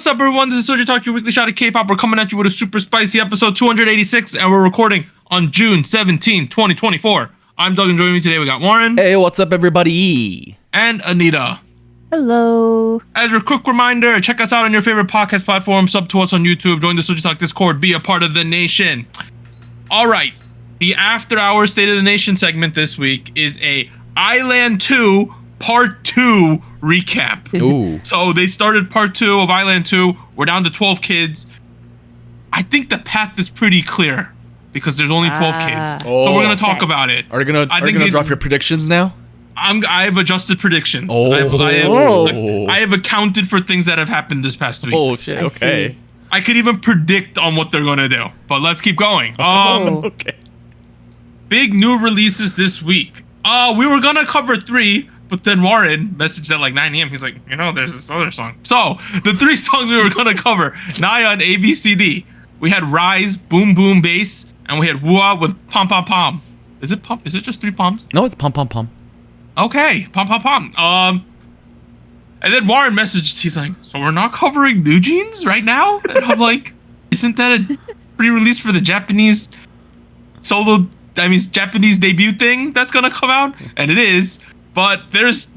up, everyone? This is SojuTalk, your weekly shot of K-pop. We're coming at you with a super spicy episode 286, and we're recording on June 17, 2024. I'm Doug, and joining me today, we got Warren. Hey, what's up, everybody? And Anita. Hello. As a quick reminder, check us out on your favorite podcast platform, sub to us on YouTube, join the SojuTalk Discord, be a part of the nation. All right, the Afterhours State of the Nation segment this week is a Island 2 Part 2 recap. Ooh. So they started Part 2 of Island 2. We're down to 12 kids. I think the path is pretty clear because there's only 12 kids. So we're going to talk about it. Are you gonna drop your predictions now? I have adjusted predictions. Oh. I have accounted for things that have happened this past week. Oh, shit. Okay. I could even predict on what they're going to do. But let's keep going. Okay. Big new releases this week. We were going to cover 3. But then Warren messaged at like 9 a.m. He's like, there's this other song. So the 3 songs we were going to cover, Nayeon, ABCD. We had RIIZE, Boom Boom Bass, and we had Wooah with POM POM POM. Is it POM? Is it just 3 POMs? No, it's POM POM POM. Okay, POM POM POM. And then Warren messaged, he's like, so we're not covering NewJeans right now? And I'm like, isn't that a pre-release for the Japanese Japanese debut thing that's going to come out? And it is. But there's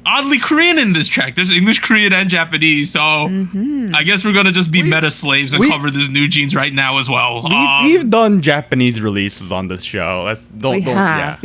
oddly Korean in this track. There's English, Korean, and Japanese. So I guess we're going to just be meta slaves and cover this NewJeans right now as well. We've done Japanese releases on this show. We have.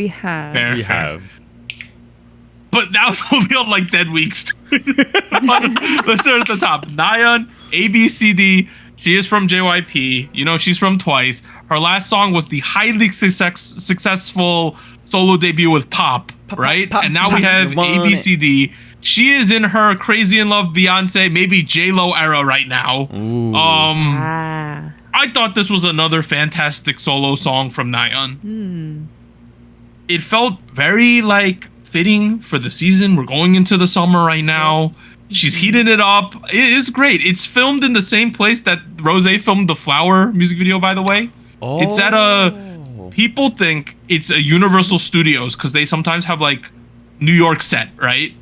But that was only on like 10 weeks. Let's start at the top. Nayeon, ABCD. She is from JYP. She's from Twice. Her last song was the highly successful solo debut with Pop, right? And now we have ABCD. She is in her Crazy in Love Beyonce, maybe J-Lo era right now. I thought this was another fantastic solo song from Nayeon. It felt very fitting for the season. We're going into the summer right now. She's heating it up. It is great. It's filmed in the same place that RIIZE filmed the Flower music video, by the way. It's at people think it's a Universal Studios because they sometimes have New York set, right?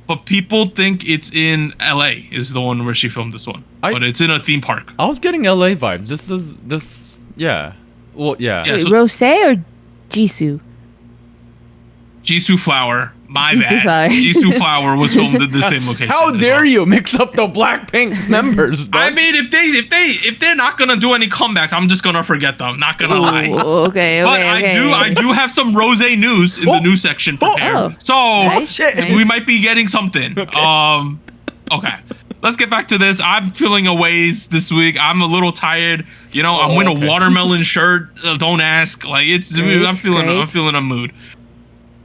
But people think it's in LA is the one where she filmed this one. But it's in a theme park. I was getting LA vibes. Yeah. Well, yeah. Wait, so, Rosé or Jisoo? Jisoo Flower. My bad. Jisoo Flower was filmed in the same location. How dare you mix up the Blackpink members? I mean, if they're not gonna do any comebacks, I'm just gonna forget them. Not gonna lie. Okay. But I do have some Rosé news in the news section prepared. We might be getting something. Okay. Let's get back to this. I'm feeling a ways this week. I'm a little tired. I'm wearing a watermelon shirt. Don't ask. I'm feeling a mood.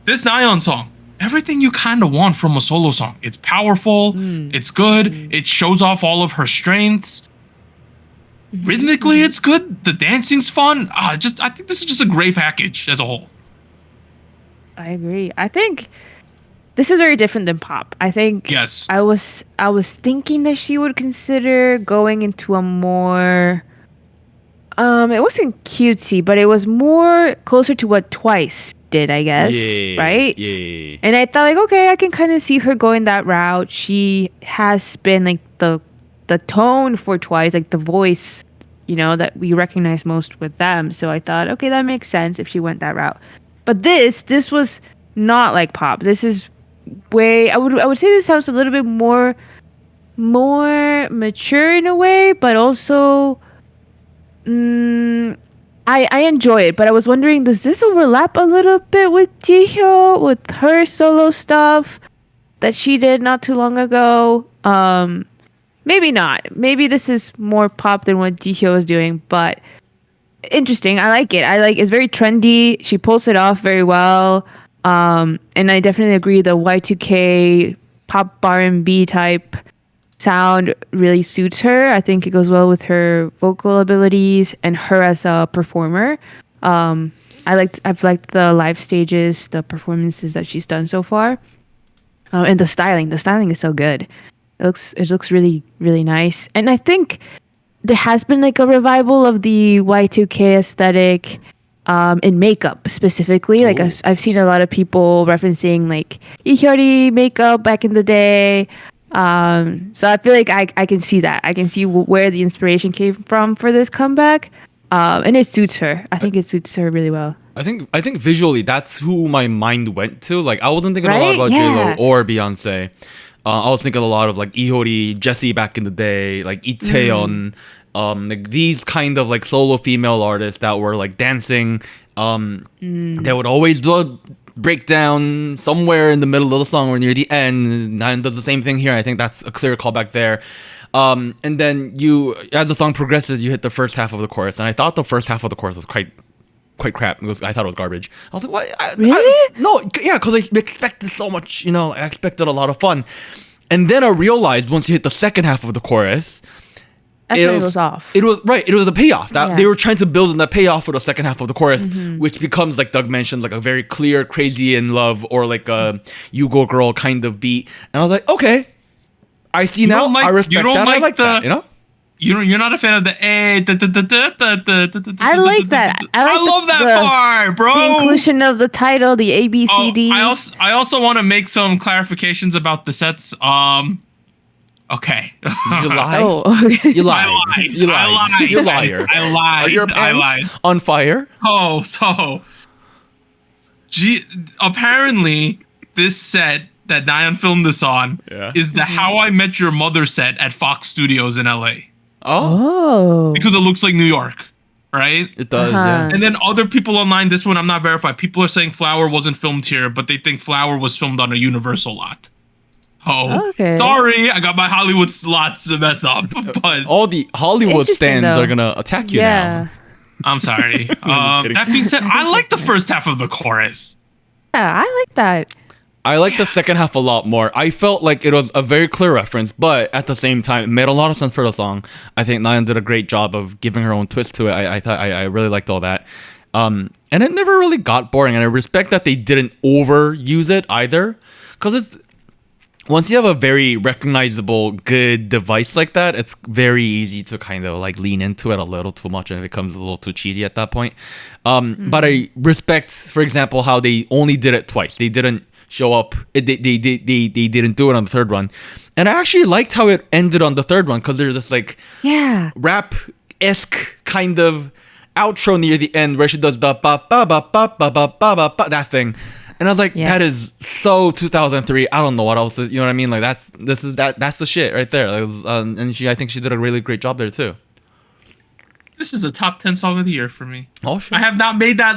This Nayeon song. Everything you kind of want from a solo song. It's powerful. It's good. It shows off all of her strengths. Rhythmically, it's good. The dancing's fun. I think this is just a great package as a whole. I agree. I think this is very different than Pop. I think yes. I was thinking that she would consider going into a more it wasn't cutesy, but it was more closer to what Twice did, I guess, right? Yeah. And I thought okay, I can kind of see her going that route. She has been the tone for Twice, the voice, that we recognize most with them. So I thought, okay, that makes sense if she went that route. But this was not like Pop. This is I would say this sounds a little bit more mature in a way, but also I enjoy it, but I was wondering, does this overlap a little bit with Jihyo, with her solo stuff that she did not too long ago? Maybe not. Maybe this is more Pop than what Jihyo is doing, but interesting. I like it. It's very trendy. She pulls it off very well. And I definitely agree the Y2K pop R&B type sound really suits her. I think it goes well with her vocal abilities and her as a performer. I've liked the live stages, the performances that she's done so far, and the styling. The styling is so good. It looks really, really nice. And I think there has been a revival of the Y2K aesthetic in makeup specifically. I've seen a lot of people referencing Ihyori makeup back in the day. So I feel like I can see that. I can see where the inspiration came from for this comeback. And it suits her. I think it suits her really well. I think visually that's who my mind went to. Like I wasn't thinking a lot Right? about Yeah. J-Lo or Beyonce. I was thinking a lot of like Ihori, Jessie back in the day, like Itaeon, like these kind of like solo female artists that were like dancing. They would always do a breakdown somewhere in the middle of the song or near the end. And does the same thing here. I think that's a clear callback there. And then as the song progresses, you hit the first half of the chorus, and I thought the first half of the chorus was quite crap. I thought it was garbage. I was like, what? Really? No, yeah, because I expected so much, I expected a lot of fun. And then I realized once you hit the second half of the chorus, That's when it goes off. It was a payoff. That Yeah. they were trying to build in the payoff for the second half of the chorus, which becomes, like Doug mentioned, like a very clear "Crazy in Love" or like a "You Go Girl" kind of beat. And I was like, okay, I see now. I respect that. I like that. You're not a fan of the I like that. I love that part, bro. The inclusion of the title, the A, B, C, D. I also want to make some clarifications about the sets. Okay. You lie. Oh, okay. You lie. I lied. You lied. I lied. You liar. I lied. Are your I pants lied. on fire? Oh, so apparently this set that Nayeon filmed this on is the How I Met Your Mother set at Fox Studios in LA. Oh. Because it looks like New York, right? It does, yeah. And then other people online, this one I'm not verified. People are saying Flower wasn't filmed here, but they think Flower was filmed on a Universal lot. Oh, okay. Sorry, I got my Hollywood slots messed up. But all the Hollywood stands though. are gonna attack you now. I'm sorry. That being said, I like the first half of the chorus. Yeah, I like that. I like the second half a lot more. I felt like it was a very clear reference, but at the same time, it made a lot of sense for the song. I think Nayeon did a great job of giving her own twist to it. I thought I really liked all that. And it never really got boring. And I respect that they didn't overuse it either. Because it's once you have a very recognizable, good device like that, it's very easy to kind of like lean into it a little too much and it becomes a little too cheesy at that point. But I respect, for example, how they only did it twice. They didn't show up. They didn't do it on the third one. And I actually liked how it ended on the third one because there's this like rap-esque kind of outro near the end where she does the ba ba ba ba ba ba ba ba ba that thing. And I was like, that is so 2003. I don't know what else. You know what I mean? Like that's the shit right there. Like, and I think she did a really great job there too. This is a top 10 song of the year for me. Oh shit! I have not made that.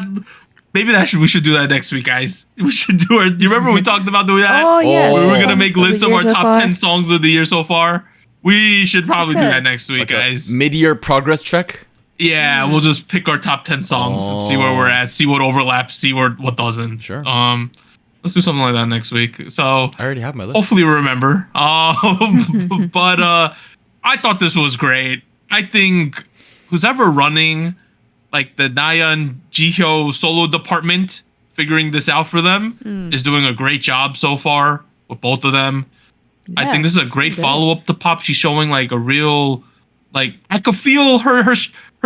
Maybe we should do that next week, guys. We should do it. You remember we talked about doing that? Oh yeah. We were gonna make lists of our so top far. 10 songs of the year so far. We should probably do that next week, guys. Mid-year progress check. Yeah, we'll just pick our top 10 songs and see where we're at, see what overlaps, see what doesn't. Sure. Let's do something like that next week. So I already have my list. hopefully remember. But I thought this was great. I think who's ever running like the Nayeon Jihyo solo department, figuring this out for them, is doing a great job so far with both of them. I think this is a great follow-up to Pop. She's showing like a real, like I could feel her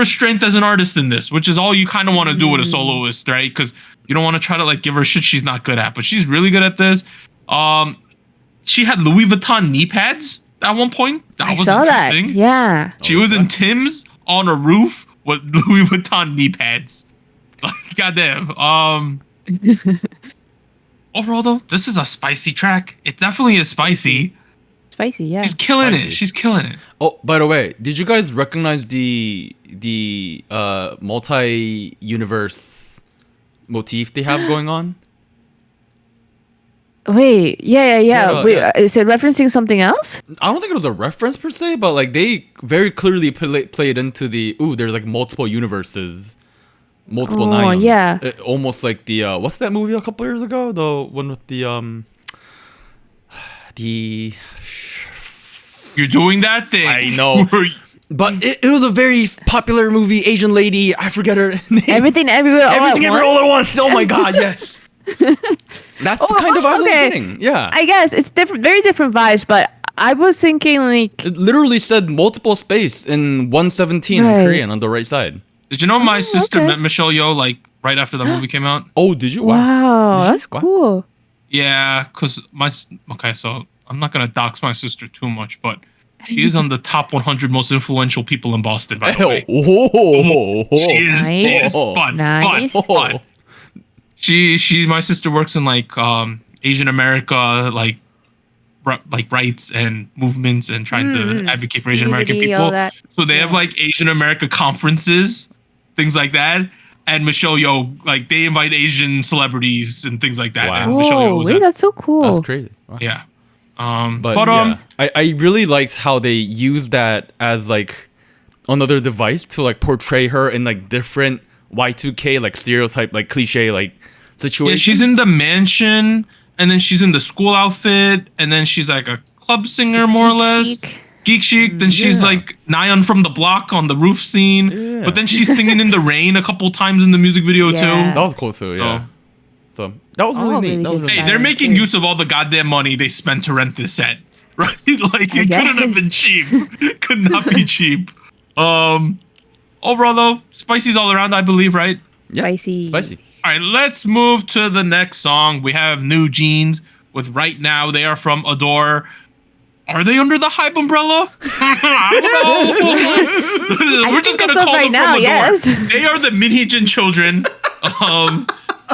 strength as an artist in this, which is all you kind of want to do with a soloist, right? Because you don't want to try to like give her shit she's not good at, but she's really good at this. She had Louis Vuitton knee pads at one point. That was interesting. Yeah. She was in Tim's on a roof with Louis Vuitton knee pads. Like, goddamn. Overall, though, this is a spicy track. It definitely is spicy. Spicy, yeah. She's killing it. She's killing it. Oh, by the way, did you guys recognize the multi-universe motif they have going on? Wait, yeah. Wait, yeah. is it referencing something else? I don't think it was a reference per se, but like they very clearly played into there's like multiple universes, multiple Nayeons. Yeah. Almost like the what's that movie a couple years ago? The one with the You're doing that thing. I know. But it was a very popular movie, Asian lady. I forget her name. Everything Everywhere All Everything at Everywhere Once? All at Once. Oh my god, yes. That's the kind of vibe I'm getting. Yeah. I guess it's different, very different vibes, but I was thinking like It literally said multiple space in 117 in Korean on the right side. Did you know my sister okay. met Michelle Yeoh like right after the movie came out? Oh, did you? wow, that's Wow. cool. Yeah, because so I'm not gonna dox my sister too much, but she is on the top 100 most influential people in Boston, by the way. She is fun. My sister works in like Asian America, like rights and movements and trying to advocate for Asian American people. So they have like Asian America conferences, things like that. And Michelle Yeoh, like they invite Asian celebrities and things like that. Wow. And Michelle Yeoh was that's so cool. That's crazy. Wow. Yeah. I really liked how they used that as like another device to like portray her in like different Y2K like stereotype like cliche like situations. Yeah, she's in the mansion, and then she's in the school outfit, and then she's like a club singer more or less. Geek chic. Then she's like Nayeon from the block on the roof scene. Yeah. But then she's singing in the rain a couple times in the music video too. That was cool too. Yeah. So that was really neat. Hey, they're making use of all the goddamn money they spent to rent this set, right? Like it couldn't have been cheap. Could not be cheap. Overall though, spicy's all around, I believe, right? Yeah. Spicy. All right, let's move to the next song. We have NewJeans with Right Now. They are from Adore. Are they under the Hype umbrella? I don't know. We're just gonna call them from Adore. Yes. They are the Minheejin children.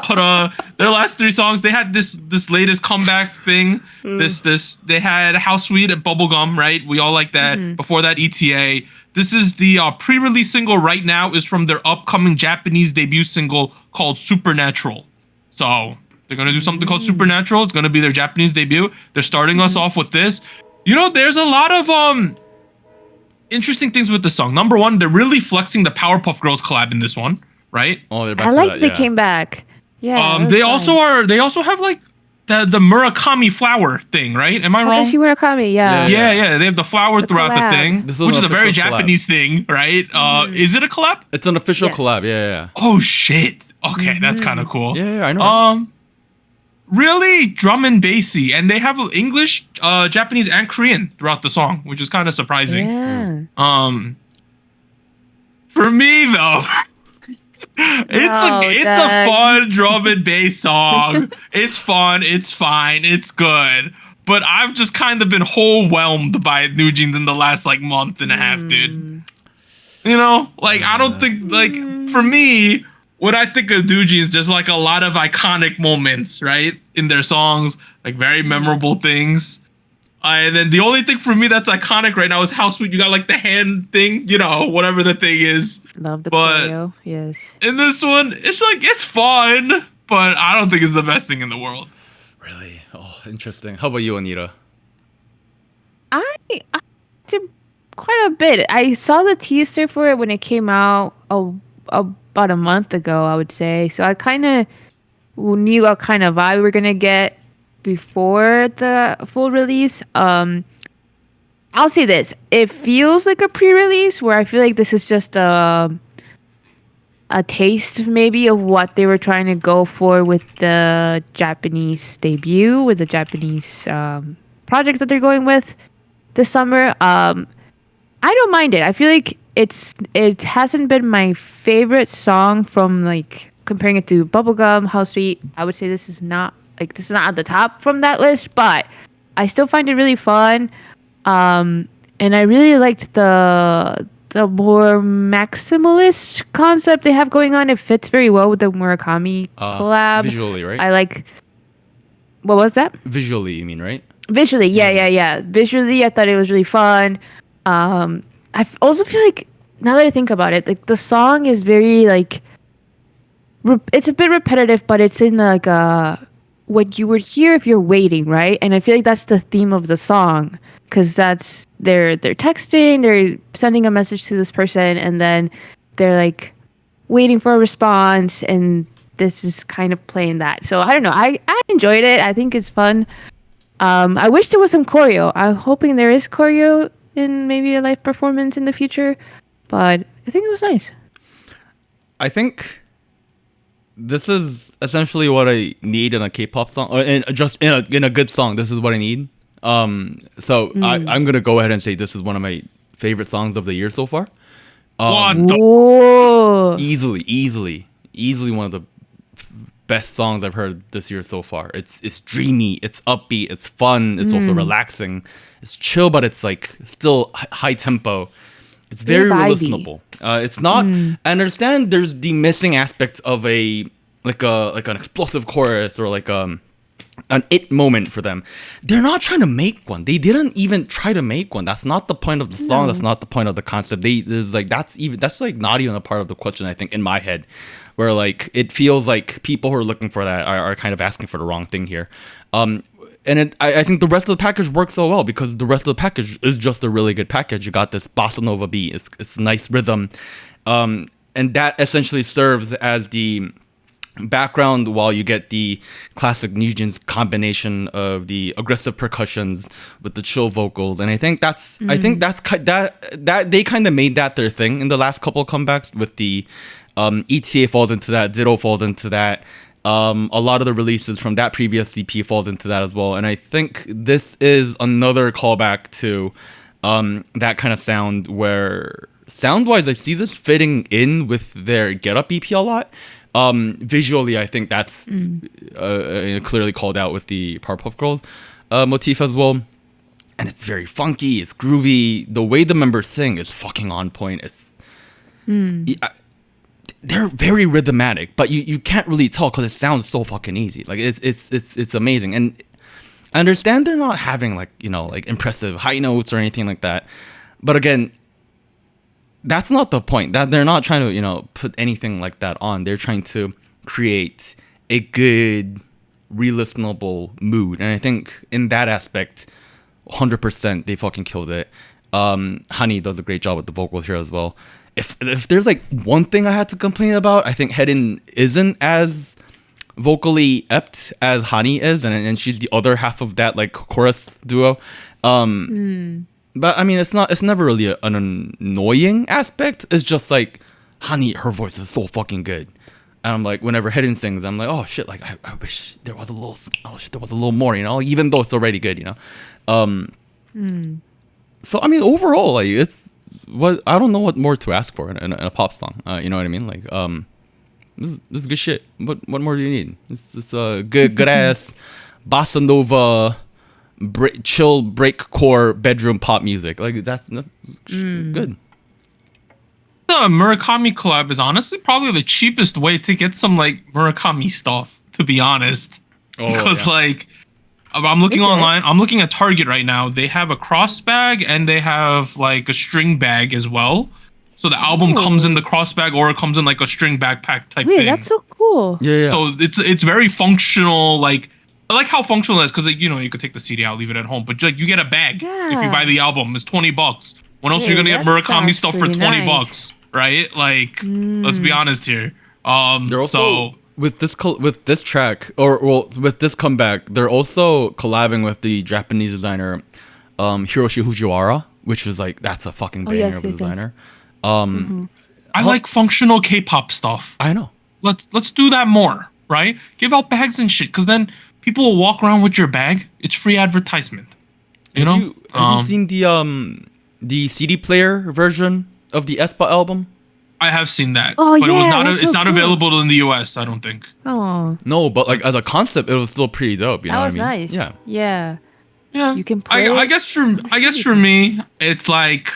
But their last 3 songs, they had this latest comeback thing. They had House Sweet and Bubblegum, right? We all like that. Before that, ETA. This is the pre-release single Right Now is from their upcoming Japanese debut single called Supernatural. So they're gonna do something called Supernatural. It's gonna be their Japanese debut. They're starting us off with this. You know, there's a lot of interesting things with the song. Number one, they're really flexing the Powerpuff Girls collab in this one, right? Oh, they're back I to like that, they came back. Yeah. They also have like the Murakami flower thing, right? Am I wrong? Murakami, yeah. Yeah. They have the flower throughout the thing, which is a very Japanese thing, right? Is it a collab? It's an official collab. Yeah. Oh shit. Okay, that's kind of cool. Yeah, I know. Really drum and bassy, and they have English, Japanese, and Korean throughout the song, which is kind of surprising. Yeah. For me though, it's a fun drum and bass song. It's fun, it's fine, it's good. But I've just kind of been overwhelmed by NewJeans in the last like month and a half, dude. You know, like I don't think like for me. When I think of NewJeans, there's like a lot of iconic moments, right? In their songs, like very memorable things. And then the only thing for me that's iconic right now is how sweet you got like the hand thing, you know, whatever the thing is. Love the choreo, yes. In this one, it's like, it's fun, but I don't think it's the best thing in the world. Really? Oh, interesting. How about you, Anita? I did quite a bit. I saw the teaser for it when it came out about a month ago, I would say. So I kind of knew what kind of vibe we were going to get before the full release. I'll say this. It feels like a pre-release where I feel like this is just a taste maybe of what they were trying to go for with the Japanese debut, with the Japanese project that they're going with this summer. I don't mind it. I feel like it hasn't been my favorite song from like comparing it to Bubblegum, How Sweet. I would say this is not at the top from that list, but I still find it really fun. And I really liked the more maximalist concept they have going on. It fits very well with the Murakami collab. Visually, right? I like. What was that? Visually, you mean, right? Visually, yeah. Visually, I thought it was really fun. I also feel like, now that I think about it, like the song is very like, it's a bit repetitive, but it's in like what you would hear if you're waiting, right? And I feel like that's the theme of the song, because that's they're texting, they're sending a message to this person, and then they're like waiting for a response, and this is kind of playing that. So I don't know, I enjoyed it. I think it's fun. I wish there was some choreo. I'm hoping there is choreo in maybe a live performance in the future, but I think it was nice. I think this is essentially what I need in a K-pop song, or just in a good song. This is what I need. I'm gonna go ahead and say this is one of my favorite songs of the year so far. Easily one of the best songs I've heard this year so far. It's dreamy, it's upbeat, it's fun, it's also relaxing, it's chill, but it's like still high tempo. It's very listenable. It's not. I understand there's the missing aspect of a like an explosive chorus or like an it moment for them. They're not trying to make one. They didn't even try to make one. That's not the point of the song. That's not the point of the concept. That's like not even a part of the question, I think, in my head, where like it feels like people who are looking for that are kind of asking for the wrong thing here. I think the rest of the package works so well because the rest of the package is just a really good package. You got this bossa nova beat. It's a nice rhythm, and that essentially serves as the background while you get the classic NewJeans combination of the aggressive percussions with the chill vocals. And I think that's that they kind of made that their thing in the last couple of comebacks with the ETA falls into that, Ditto falls into that. A lot of the releases from that previous EP falls into that as well. And I think this is another callback to that kind of sound where sound-wise I see this fitting in with their Get Up EP a lot. Visually, I think that's clearly called out with the Powerpuff Girls motif as well. And it's very funky, it's groovy. The way the members sing is fucking on point. They're very rhythmatic, but you can't really tell because it sounds so fucking easy. Like it's amazing. And I understand they're not having like impressive high notes or anything like that. But again, that's not the point. That they're not trying to put anything like that on. They're trying to create a good, re-listenable mood. And I think in that aspect, 100% they fucking killed it. Honey does a great job with the vocals here as well. If there's like one thing I had to complain about, I think Haerin isn't as vocally apt as Hani is, and she's the other half of that like chorus duo. But I mean, it's never really an annoying aspect. It's just like Hani, her voice is so fucking good, and I'm like, whenever Haerin sings, I'm like, oh shit, like I wish there was a little more, even though it's already good, So I mean, overall, like I don't know what more to ask for in a pop song. You know what I mean? Like, this is good shit. What more do you need? It's a good ass bossa nova, chill breakcore bedroom pop music. Like that's good. The Murakami collab is honestly probably the cheapest way to get some like Murakami stuff. To be honest, because like. I'm looking online. I'm looking at Target right now. They have a cross bag and they have like a string bag as well. So the album comes in the cross bag or it comes in like a string backpack type thing. That's so cool. Yeah. So it's very functional. Like I like how functional it is because you could take the CD out, leave it at home, but like you get a bag if you buy the album. It's $20. When else are you gonna get Murakami stuff for $20? Right? Like let's be honest here. They're also. With this track with this comeback, they're also collabing with the Japanese designer Hiroshi Fujiwara, which is like that's a fucking banger of a designer. I like functional K-pop stuff. I know. Let's do that more, right? Give out bags and shit, because then people will walk around with your bag. It's free advertisement. Have you seen the CD player version of the aespa album? I have seen that, but it was it's not available in the US, I don't think. Oh. No, but like as a concept, it was still pretty dope. You know what I mean? Nice. Yeah. You can play I guess for me, it's like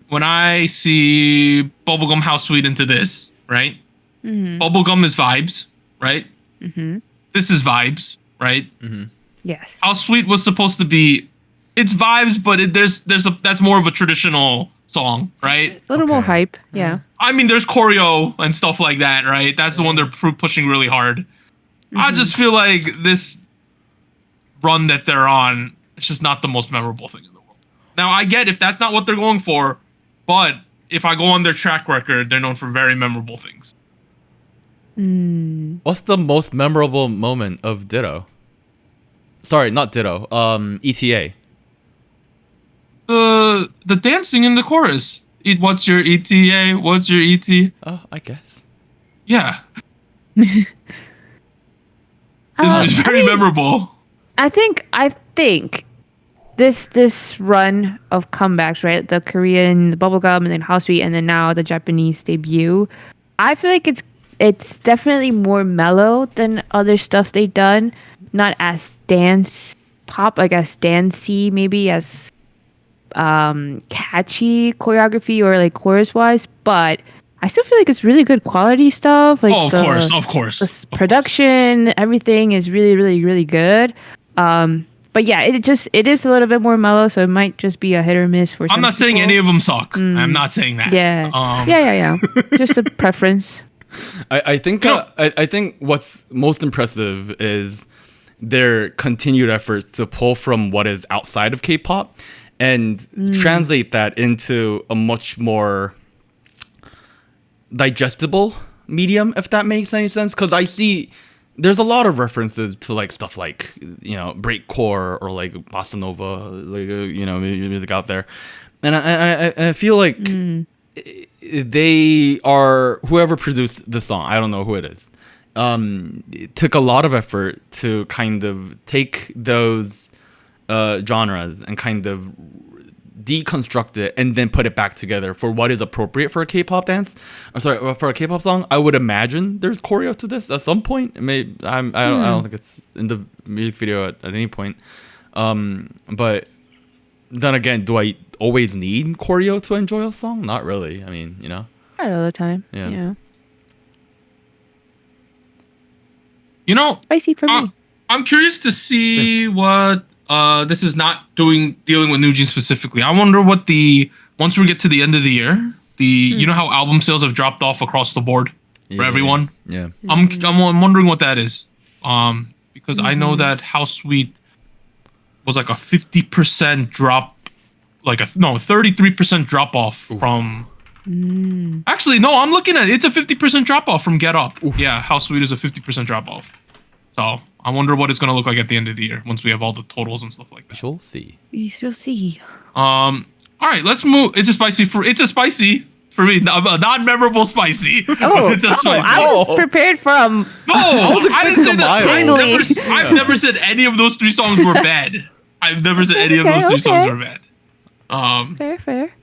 when I see Bubblegum How Sweet into this, right? Bubblegum is vibes, right? This is vibes, right? Yes. How Sweet was supposed to be, it's vibes, but that's more of a traditional song, right? A little more hype, yeah. I mean, there's choreo and stuff like that, right? That's the one they're pushing really hard. I just feel like this run that they're on, it's just not the most memorable thing in the world. Now, I get if that's not what they're going for, but if I go on their track record, they're known for very memorable things. What's the most memorable moment of Ditto? Sorry, not Ditto. ETA. The dancing in the chorus. What's your ETA? What's your ET? Oh, I guess. Yeah. It's very memorable. I think this run of comebacks, right? The Korean, the Bubblegum, and then How Sweet, and then now the Japanese debut. I feel like it's it's definitely more mellow than other stuff they've done. Not as dance pop, like as dancey, maybe as catchy choreography or like chorus wise, but I still feel like it's really good quality stuff. Like of course. The production, everything is really, really, really good. But yeah, it is a little bit more mellow, so it might just be a hit or miss for some I'm not saying any of them suck. I'm not saying that. Yeah. Yeah. Just a preference. I think I think what's most impressive is their continued efforts to pull from what is outside of K-pop and translate that into a much more digestible medium, if that makes any sense. Because I see there's a lot of references to like stuff like, you know, breakcore or like bossa nova, like you know, music out there, and I feel like they are, whoever produced the song, I don't know who it is, it took a lot of effort to kind of take those genres and kind of deconstruct it and then put it back together for what is appropriate for a K-pop dance. I'm sorry, for a K-pop song. I would imagine there's choreo to this at some point. I don't think it's in the music video at any point. But then again, do I always need choreo to enjoy a song? Not really. I mean, you know, Not all the time. You know, Spicy for me. I'm curious to see what this is not dealing with NewJeans specifically. I wonder what once we get to the end of the year, you know how album sales have dropped off across the board for everyone. Yeah. I'm wondering what that is. Because I know that How Sweet was like a 50% drop, 33% drop off from. Actually, no, I'm looking at it. It's a 50% drop off from Get Up. Yeah, How Sweet is a 50% drop off. So I wonder what it's gonna look like at the end of the year once we have all the totals and stuff like that. We'll see. We shall see. All right, let's move. It's a spicy for me, a non-memorable spicy. It's a spicy. I was prepared from. No, I didn't say that. I've never said any of those three songs were bad. I've never said any of those three songs were bad. Fair.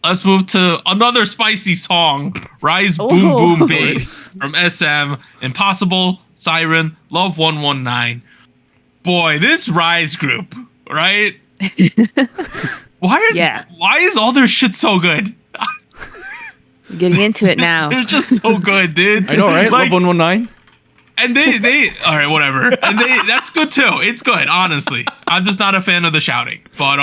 Let's move to another spicy song. RIIZE Boom Boom Bass from SM, Impossible, Siren, Love 119. Boy, this RIIZE group, right? Why is all their shit so good? Getting into it now. They're just so good, dude. I know, right? Like, Love 119. And they all right, whatever. And that's good too. It's good, honestly. I'm just not a fan of the shouting. But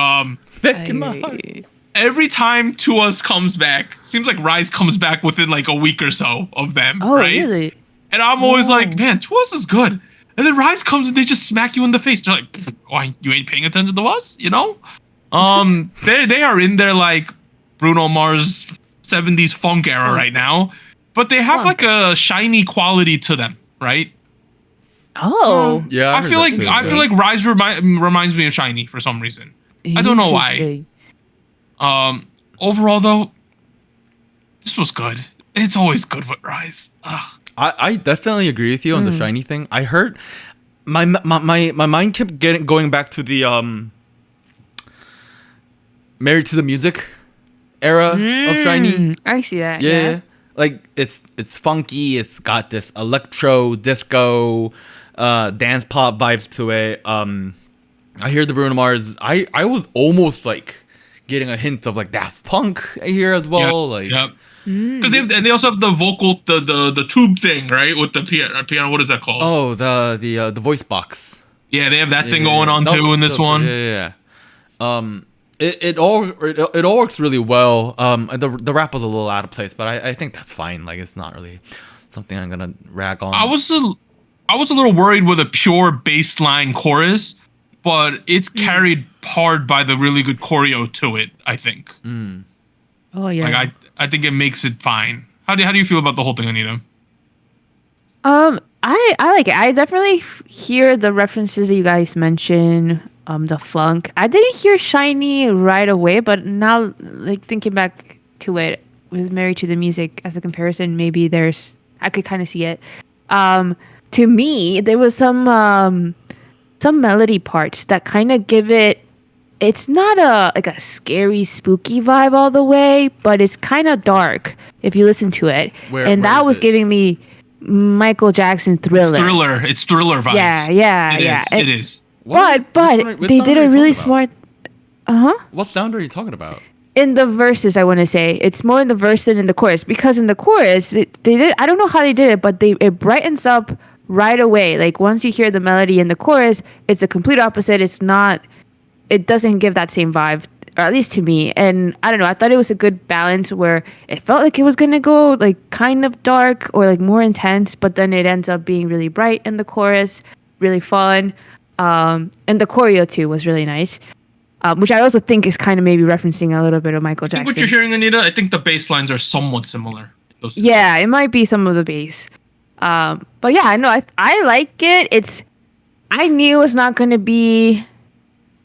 every time To Us comes back, seems like RIIZE comes back within like a week or so of them, right? Really? And I'm always like, man, To Us is good. And then RIIZE comes and they just smack you in the face. They're like, why, you ain't paying attention to us, you know? They are in their like Bruno Mars 70s funk era right now, but they have like a shiny quality to them, right? Oh, yeah. I feel like RIIZE reminds me of Shiny for some reason. I don't know why. Overall though, this was good. It's always good with RIIZE. I definitely agree with you on the Shiny thing. I heard my mind kept going back to the Married to the Music era of Shiny. I see that. Yeah. Like it's funky. It's got this electro disco dance pop vibes to it. I hear the Bruno Mars. I was almost like getting a hint of like Daft Punk here as well. Yep. Because they also have the vocal, the tube thing, right? With the piano. What is that called? Oh, the voice box. Yeah, they have that thing going on too in this one. Yeah. It all works really well. The rap was a little out of place, but I think that's fine. Like it's not really something I'm gonna rag on. I was a little worried with a pure baseline chorus, but it's carried hard by the really good choreo to it, I think. Oh yeah. Like I think it makes it fine. How do you feel about the whole thing, Anita? I like it. I definitely hear the references that you guys mentioned. The funk. I didn't hear Shiny right away, but now like thinking back to it with Married to the Music as a comparison, maybe I could kind of see it. To me, there was some melody parts that kind of give it's not a scary, spooky vibe all the way, but it's kind of dark if you listen to it. That was giving me Michael Jackson Thriller. It's Thriller vibes. Yeah. It is. But they did a really smart. What sound are you talking about? In the verses, I want to say it's more in the verse than in the chorus, because in the chorus they did. I don't know how they did it, but it brightens up right away. Like once you hear the melody in the chorus, it's the complete opposite. It's not. It doesn't give that same vibe, or at least to me. And I don't know. I thought it was a good balance where it felt like it was gonna go like kind of dark or like more intense, but then it ends up being really bright in the chorus, really fun. And the choreo too was really nice. Which I also think is kind of maybe referencing a little bit of Michael Jackson. I think what you're hearing, Anita, I think the bass lines are somewhat similar. Yeah, it might be some of the bass. But yeah, no, I like it. I knew it was not going to be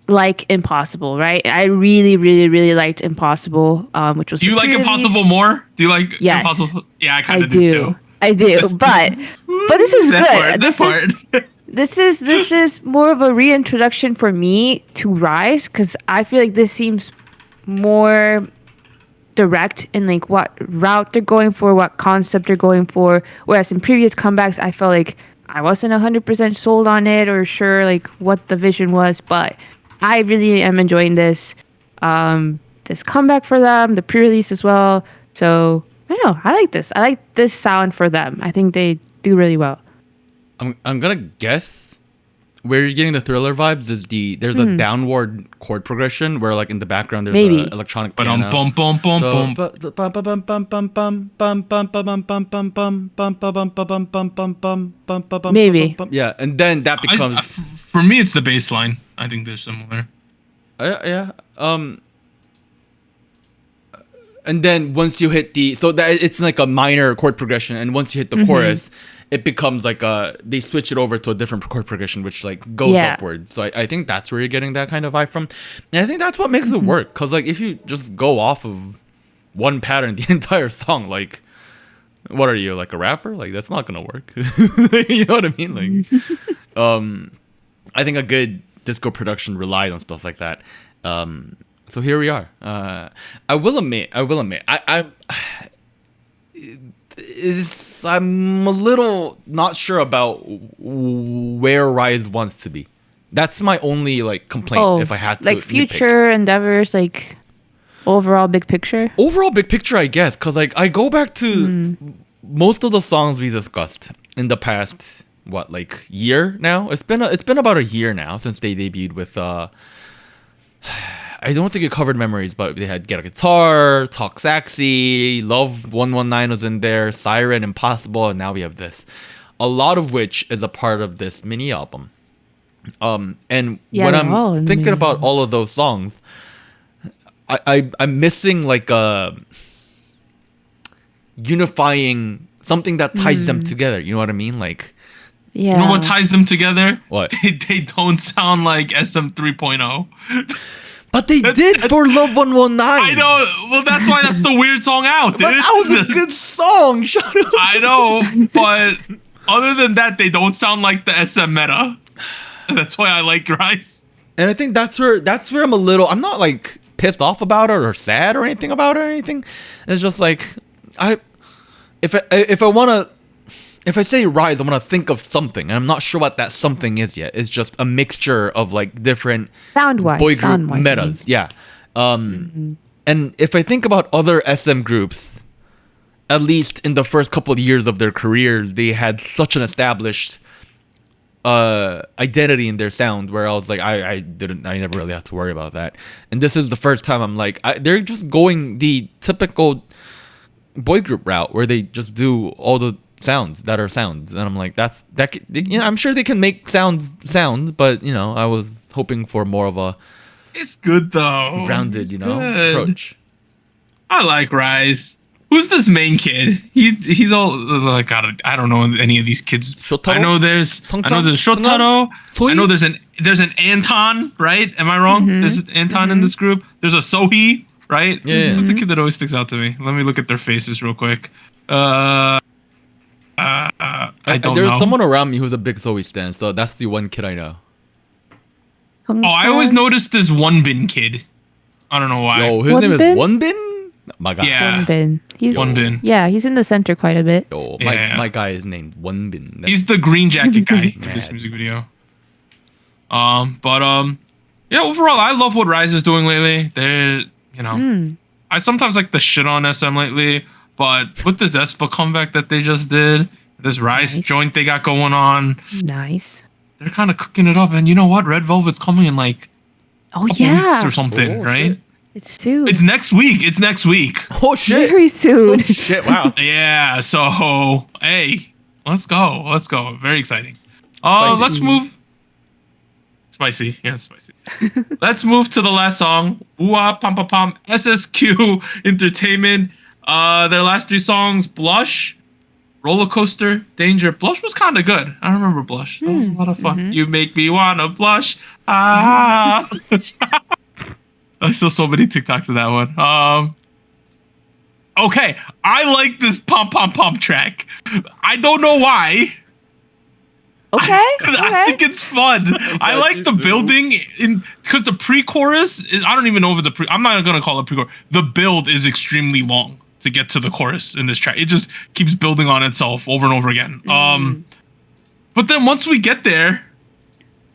like Impossible, right? I really, really, really liked Impossible, which was. Do you like Impossible more? Do you like Impossible? Yeah, I kind of do too. I do, but this is good. This is more of a reintroduction for me to RIIZE, because I feel like this seems more direct in like what route they're going for, what concept they're going for. Whereas in previous comebacks, I felt like I wasn't 100% sold on it or sure like what the vision was, but I really am enjoying this comeback for them, the pre-release as well. So I don't know, I like this. I like this sound for them. I think they do really well. I'm gonna guess where you're getting the Thriller vibes is there's a downward chord progression where like in the background there's an electronic piano. Maybe. Yeah, and then that becomes. For me, it's the bass line. I think they're similar. Yeah. And then once you hit it's like a minor chord progression, and once you hit the chorus, it becomes like they switch it over to a different chord progression, which like goes upwards. So I think that's where you're getting that kind of vibe from, and I think that's what makes it work. Cause like if you just go off of one pattern the entire song, like what are you, like a rapper? Like that's not gonna work. You know what I mean? Like, I think a good disco production relies on stuff like that. So here we are. I will admit, I'm a little not sure about where RIIZE wants to be. That's my only like complaint. If I had to, like future endeavors, like overall big picture. Overall big picture, I guess, because like I go back to most of the songs we discussed in the past. What, like year now? It's been about a year now since they debuted with I don't think it covered Memories, but they had Get a Guitar, Talk Sexy, Love 119 was in there, Siren, Impossible, and now we have this. A lot of which is a part of this mini album. And when I'm thinking about all of those songs, I'm missing like a unifying something that ties them together. You know what I mean? Like, yeah. You know what ties them together? What? They don't sound like SM 3.0. But they did for Love 119. I know. Well, that's why that's the weird song out, dude. But that was a good song. Shut up. I know, but other than that, they don't sound like the SM meta. That's why I like RIIZE. And I think that's where I'm a little. I'm not like pissed off about it or sad or anything about it or anything. It's just like if I say RIIZE, I'm gonna think of something, and I'm not sure what that something is yet. It's just a mixture of like different boy group metas. Yeah. And if I think about other SM groups, at least in the first couple of years of their careers, they had such an established identity in their sound, where I was like, I never really had to worry about that. And this is the first time I'm like, they're just going the typical boy group route where they just do all the sounds that are sounds, and I'm like, I'm sure they can make sounds sound, but I was hoping for more of a it's good though grounded approach. I like RIIZE. Who's this main kid? He's all like, I don't know any of these kids. Shotaro? I know there's Shotaro. I know there's an Anton, right? Am I wrong? There's an Anton in this group. There's a Sohi, right? Yeah. Who's the kid that always sticks out to me? Let me look at their faces real quick. I don't know. There's someone around me who's a big Zoe stan, so that's the one kid I know. I always noticed this One Bin kid. I don't know why. Yo, his name is One Bin? My guy. Yeah. Wonbin. Wonbin. Yeah, he's in the center quite a bit. Oh, Yeah. my guy is named Wonbin. He's the green jacket guy in this Mad. music video. Yeah, overall, I love what RIIZE is doing lately. They're, I sometimes like the shit on SM lately, but with this Espa comeback that they just did, this RIIZE joint they got going on, Nice. they're kind of cooking it up. And you know what? Red Velvet's coming in like Oh couple yeah. weeks or something, right? Shit. It's soon. It's next week. It's next week. Oh shit! Very soon. Oh, shit! Wow. Yeah. So hey, let's go. Let's go. Very exciting. Spicy. Let's move. Spicy. Yeah, spicy. Let's move to the last song. Wooah, Pom Pom Pom, SSQ Entertainment. Their last 3 songs: Blush, Roller Coaster, Danger. Blush was kind of good. I remember Blush. That was a lot of fun. You make me wanna blush. Ah. I saw so many TikToks of that one. Okay, I like this Pom Pom Pom track. I don't know why. Okay. I think it's fun. I like the building in because the pre-chorus is. I don't even know if it's a pre. I'm not gonna call it pre-chorus. The build is extremely long to get to the chorus in this track. It just keeps building on itself over and over again. But then once we get there,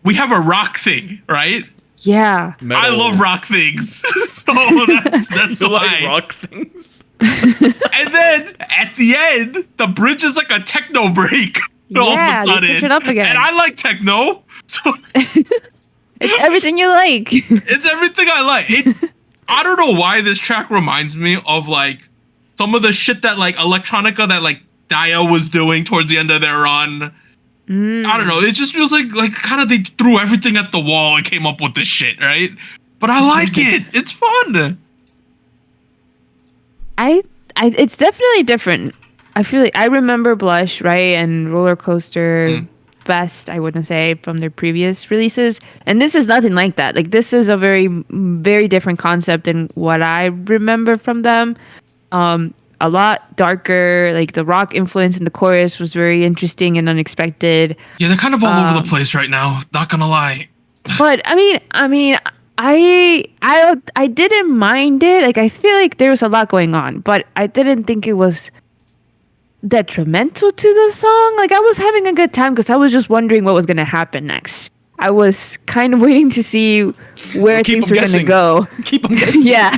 we have a rock thing, right? Yeah. Metal. I love rock things, so that's You why. like rock things? And then at the end, the bridge is like a techno break. All of Yeah, a they sudden, switch it up again. and I like techno, so It's everything you like. it's everything I like. I don't know why this track reminds me of like some of the shit that like electronica that like Dia was doing towards the end of their run. I don't know. It just feels like kind of they threw everything at the wall and came up with this shit, right? But I like it. It's fun. It's definitely different. I feel like I remember Blush, right, and Roller Coaster best, I wouldn't say, from their previous releases. And this is nothing like that. Like, this is a very, very different concept than what I remember from them. A lot darker. Like, the rock influence in the chorus was very interesting and unexpected. Yeah, they're kind of all over the place right now. Not gonna lie. But I mean, I didn't mind it. Like, I feel like there was a lot going on, but I didn't think it was detrimental to the song. Like, I was having a good time because I was just wondering what was going to happen next. I was kind of waiting to see where Keep things were going to guessing. go. Keep them guessing. Yeah,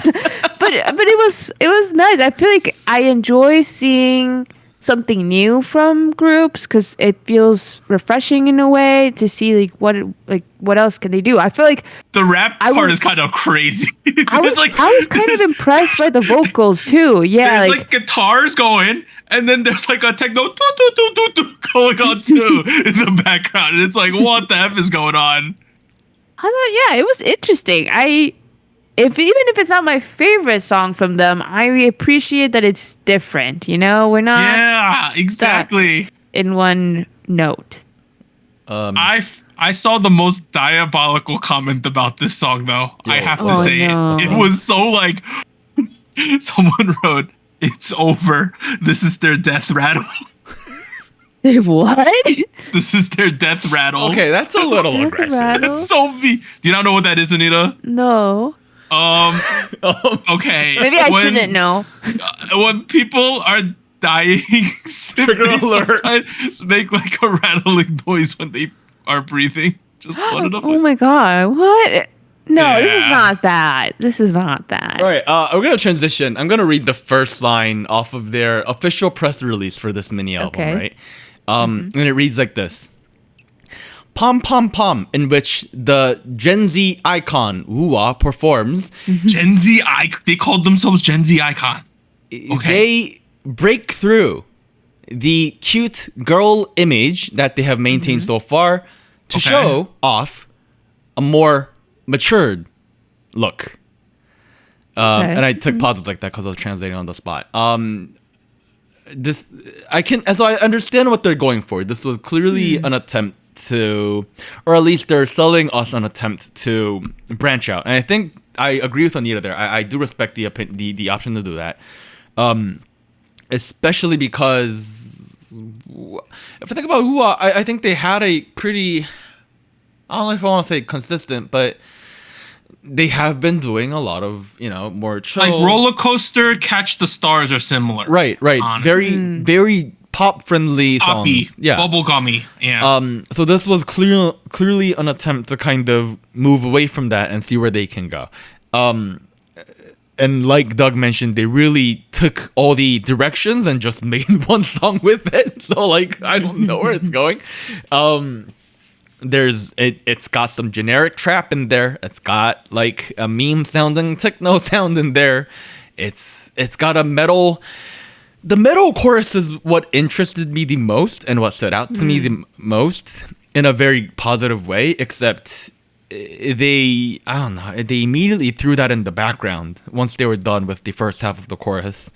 but it was nice. I feel like I enjoy seeing something new from groups because it feels refreshing in a way to see what else can they do. I feel like The rap part is kind of crazy. I was kind of impressed by the vocals too. Yeah, there's like guitars going, and then there's like a techno going on too in the background, and it's like, what the F is going on? I thought, yeah, it was interesting. Even if it's not my favorite song from them, I appreciate that it's different. You know, we're not Yeah, exactly. in one note. I saw the most diabolical comment about this song though. I have to Oh, say no. it was so like someone wrote, "It's over. This is their death rattle. What? This is their death rattle." Okay, that's a little Death aggressive. rattle? That's so me. Do you not know what that is, Anita? No. Okay. Maybe I shouldn't know. When people are dying, Trigger they alert. sometimes make like a rattling noise when they are breathing. Just one of them. Oh my god! What? No, this Yeah. is not that. This is not that. All right, we're gonna transition. I'm gonna read the first line off of their official press release for this mini album, Okay. right? And it reads like this: "Pom Pom Pom," in which the Gen Z icon Wooah performs. Gen Z they called themselves Gen Z icon. They break through the cute girl image that they have maintained so far to Okay. show off a more matured look. And I took pauses like that because I was translating on the spot. So I understand what they're going for. This was clearly an attempt to, or at least they're selling us an attempt to branch out. And I think I agree with Anita there. I do respect the option to do that. Especially because if I think about Wooah, I think they had a pretty, I don't know if I want to say consistent, but they have been doing a lot of, more chill. Like Roller Coaster, Catch the Stars are similar. Right. Honestly. Very pop-friendly songs. Poppy, Yeah. bubblegummy. Yeah. So this was clearly an attempt to kind of move away from that and see where they can go. And like Doug mentioned, they really took all the directions and just made one song with it. So like, I don't know where it's going. It's got some generic trap in there. It's got like a meme sounding techno sound in there. It's got a metal. The metal chorus is what interested me the most and what stood out to me the most in a very positive way, except they immediately threw that in the background once they were done with the first half of the chorus,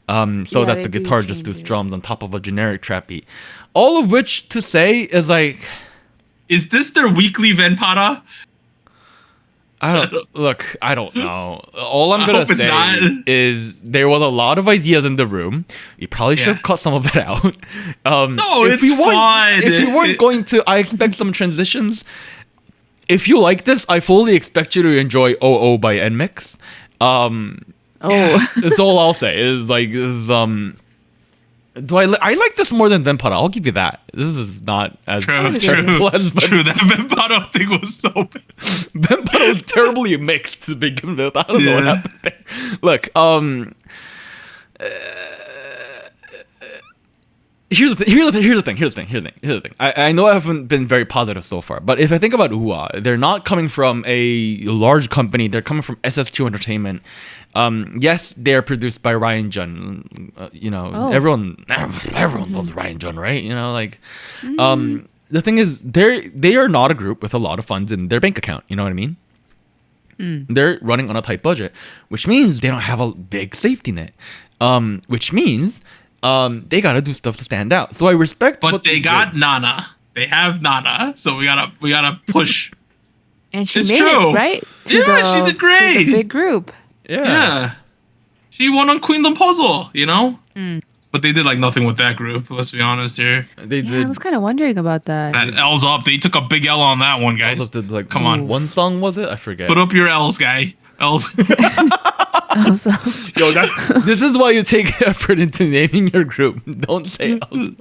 so that the guitar just does drums on top of a generic trap beat. All of which to say is like, is this their weekly Venpada? I don't know. All I'm gonna say is there was a lot of ideas in the room. You probably should have cut some of it out. No, it's fine. If you weren't going to, I expect some transitions. If you like this, I fully expect you to enjoy "Oh" by NMIX. That's all I'll say. I like this more than Venpada? I'll give you that. This is not as true. That Venpada thing was so bad. Venpada was terribly mixed to begin with. I don't know what happened there. Look, Here's the thing. I know I haven't been very positive so far, but if I think about Wooah, they're not coming from a large company. They're coming from SSQ Entertainment. Yes, they're produced by Ryan Jun. Everyone loves Ryan Jun, right? The thing is, they are not a group with a lot of funds in their bank account. You know what I mean? They're running on a tight budget, which means they don't have a big safety net. Which means they gotta do stuff to stand out. So I respect. But they got Nana. They have Nana, so we gotta push. And she made it, right? She did great. To the big group. Yeah. She won on Queendom Puzzle, But they did like nothing with that group. Let's be honest here. They did. I was kind of wondering about that. That L's up. They took a big L on that one, guys. Did, come on. One song was it? I forget. Put up your L's, guy. L's. Yo, this is why you take effort into naming your group. Don't say L's.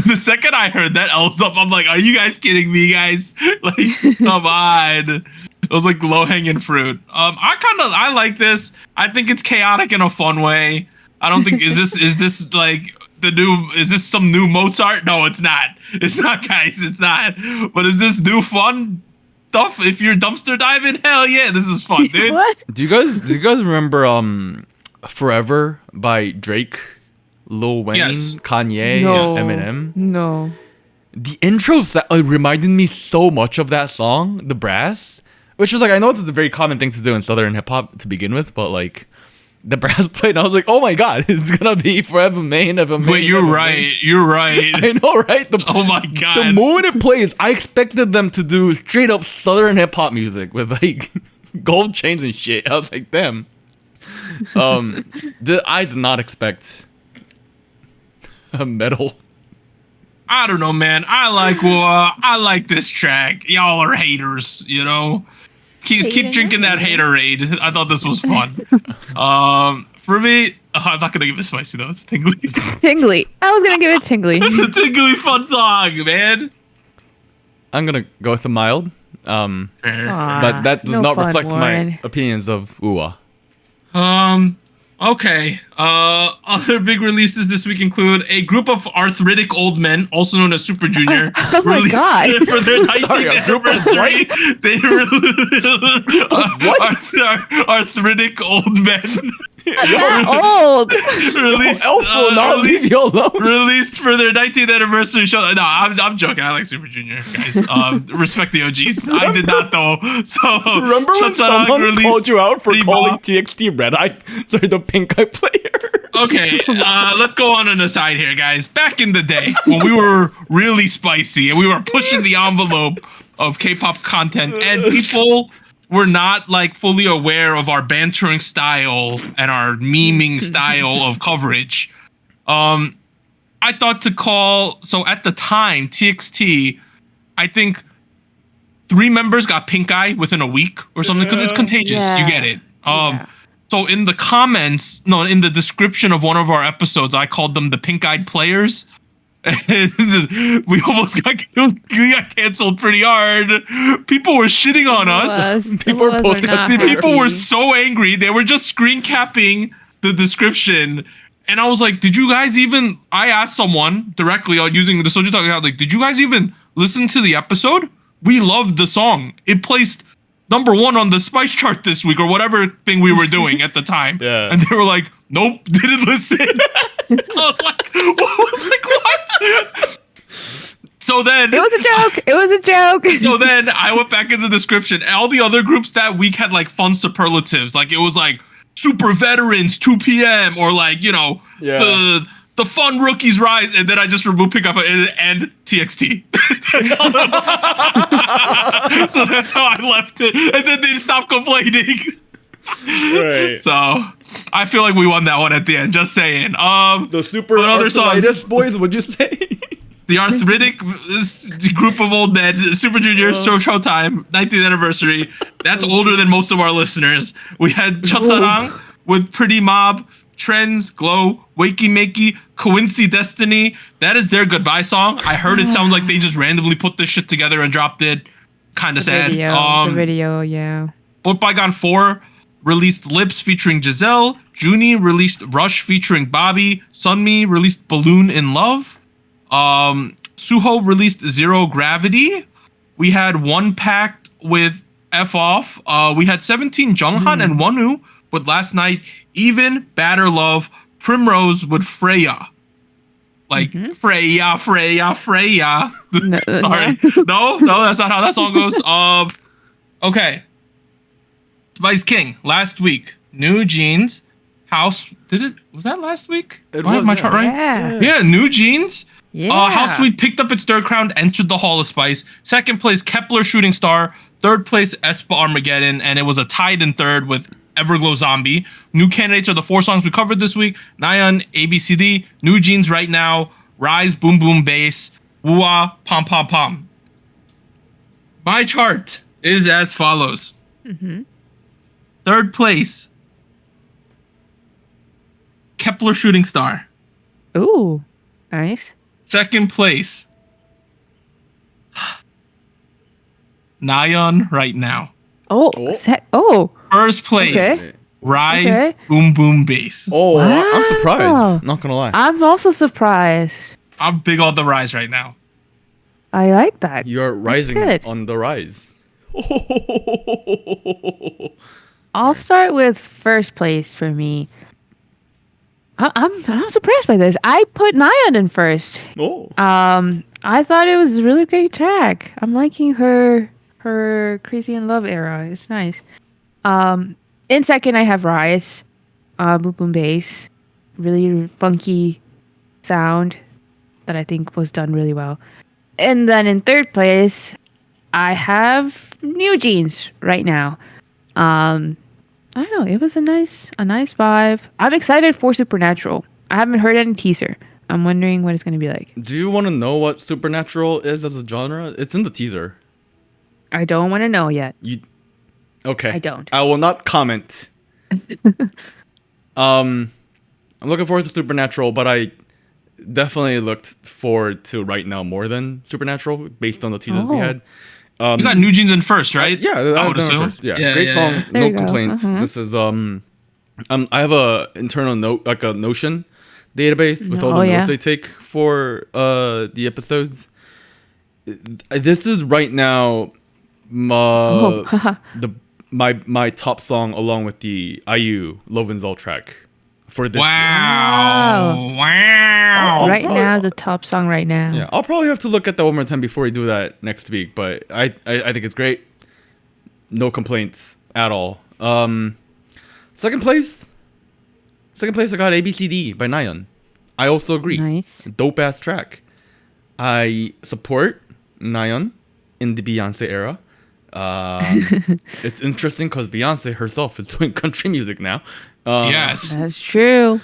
The second I heard that L's up, I'm like, are you guys kidding me, guys? Like, come on. It was like low-hanging fruit. I like this. I think it's chaotic in a fun way. I don't think is this like is this some new Mozart? No, it's not. It's not, guys. It's not. But is this new fun stuff? If you're dumpster diving, hell yeah, this is fun, dude. What? Do you guys remember Forever by Drake, Lil Wayne, Yes. Kanye, No. Eminem? No. The intro reminded me so much of that song, The Brass, which is like, I know this is a very common thing to do in Southern hip hop to begin with, but like the brass played, and I was like, oh my god, it's gonna be Forever Main, Ever Main. Wait, you're right. You're right. I know, right? Oh my god. The moment it plays, I expected them to do straight up Southern hip hop music with like gold chains and shit. I was like, damn. I did not expect a metal. I don't know, man. I like Wooah. I like this track. Y'all are haters, Keep drinking that haterade. I thought this was fun. For me, I'm not gonna give it spicy though. It's tingly. Tingly. I was gonna give it tingly. It's a tingly fun song, man. I'm gonna go with a mild. Fair. But that does no not fun, reflect Warren. my opinions of Wooah. Okay. Other big releases this week include a group of arthritic old men, also known as Super Junior, Oh my released God. for their 19th anniversary. They arthritic old men. That old. Released, Elfo, now leave you alone. released for their 19th anniversary show. No, I'm joking. I like Super Junior, guys. Respect the OGs. I did not though. So Remember when someone called you out for calling TXT Red Eye? Sorry, the pink eye player. Okay, let's go on an aside here, guys. Back in the day, when we were really spicy and we were pushing the envelope of K-pop content, and people were not like fully aware of our bantering style and our memeing style of coverage, I thought to call. So at the time, TXT, I think 3 members got pink eye within a week or something because it's contagious. You get it. So in the comments, no, in the description of one of our episodes, I called them the pink-eyed players. And we almost got canceled pretty hard. People were shitting on us. People were posting. People were so angry. They were just screen capping the description. And I was like, did you guys even... I asked someone directly using the SojuTalk account, like, did you guys even listen to the episode? We loved the song. It placed #1 on the Spice chart this week or whatever thing we were doing at the time. Yeah. And they were like, nope, didn't listen. I was like, what? So then... It was a joke. It was a joke. So then I went back in the description. All the other groups that week had like fun superlatives. Like it was like super veterans 2 p.m. or like, you know, the fun rookies rise, and then I just removed pickup and TXT. So that's how I left it, and then they stopped complaining. Right. So I feel like we won that one at the end. Just saying. The super other songs, boys, would you say? The arthritic group of old men, Super Junior, Showtime, 19th anniversary. That's older than most of our listeners. We had Chotsarang with Pretty Mob, Trends, Glow, Wakey Makey, Coincy Destiny. That is their goodbye song. I heard it sounds like they just randomly put this shit together and dropped it. Kind of sad. The video, yeah. Both Bygone 4 released Lips featuring Giselle. Junie released Rush featuring Bobby. Sunmi released Balloon in Love. Suho released Zero Gravity. We had One Pact with F Off. We had 17 Junghan and Wonwoo with Last Night. Even Batter Love. Primrose with Freya. Like Freya. Sorry. No, that's not how that song goes. Okay. Spice King last week. NewJeans. House. Was that last week? Do I have my chart right? Yeah, NewJeans. Yeah. House Sweet picked up its 3rd crown, entered the Hall of Spice. 2nd place, Kepler Shooting Star. 3rd place, Aespa Armageddon, and it was a tied in 3rd with Everglow Zombie. New candidates are the 4 songs we covered this week: Nayeon, ABCD, NewJeans Right Now, RIIZE, Boom Boom Bass, Wooah, Pom Pom Pom. My chart is as follows. 3rd place, Kepler Shooting Star. Ooh, nice. 2nd place, Nayeon Right Now. Oh. 1st place, RIIZE, Boom Boom Bass. Oh, Wow. I'm surprised. Not gonna lie. I'm also surprised. I'm big on the RIIZE right now. I like that. You're rising good. on the rise. I'll start with 1st place for me. I'm surprised by this. I put Nayeon in 1st. Oh. I thought it was a really great track. I'm liking her Crazy in Love era. It's nice. In 2nd, I have RIIZE, Boom Boom Bass, really funky sound that I think was done really well. And then in 3rd place, I have NewJeans Right Now. I don't know. It was a nice vibe. I'm excited for Supernatural. I haven't heard any teaser. I'm wondering what it's going to be like. Do you want to know what Supernatural is as a genre? It's in the teaser. I don't want to know yet. Okay. I don't. I will not comment. I'm looking forward to Supernatural, but I definitely looked forward to Right Now more than Supernatural based on the teasers we had. You got NewJeans in 1st, right? I would assume. Yeah, great song. No complaints. This is I have a internal note, like a Notion database with all the notes I take for the episodes. This is right now my top song along with the IU Lovinzol track for this year. Wow. Right now is a top song right now. Yeah, I'll probably have to look at that one more time before we do that next week, but I think it's great. No complaints at all. Second place I got ABCD by Nayeon. I also agree. Nice. Dope ass track. I support Nayeon in the Beyonce era. It's interesting because Beyonce herself is doing country music now. Yes. That's true.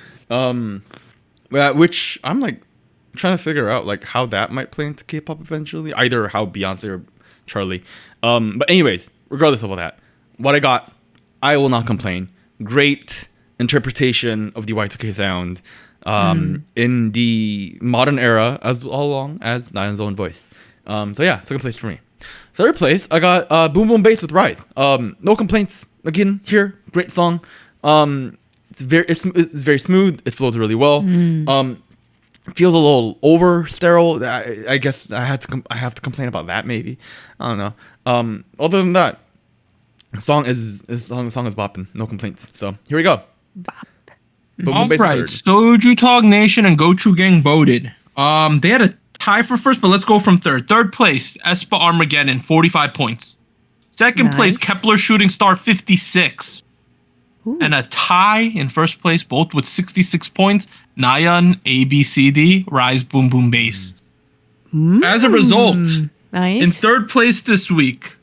Which I'm like trying to figure out like how that might play into K-pop eventually, either how Beyonce or Charlie. But anyways, regardless of all that, what I got, I will not complain. Great interpretation of the Y2K sound in the modern era, as long as Nayeon's own voice. So yeah, second place for me. Third place, I got Boom Boom Bass with RIIZE. No complaints. Again, here, great song. It's very smooth. It flows really well. Feels a little over sterile. I guess I have to complain about that maybe. I don't know. Other than that, the song is bopping. No complaints. So here we go. Bop. All right, SojuTalk Nation and Gochu Gang voted. They had a tie for first, but let's go from third. Third place, aespa Armageddon, 45 points. Second place, Kepler Shooting Star, 56. Ooh. And a tie in first place, both with 66 points, Nayeon, ABCD, RIIZE, Boom Boom Bass. As a result, in third place this week,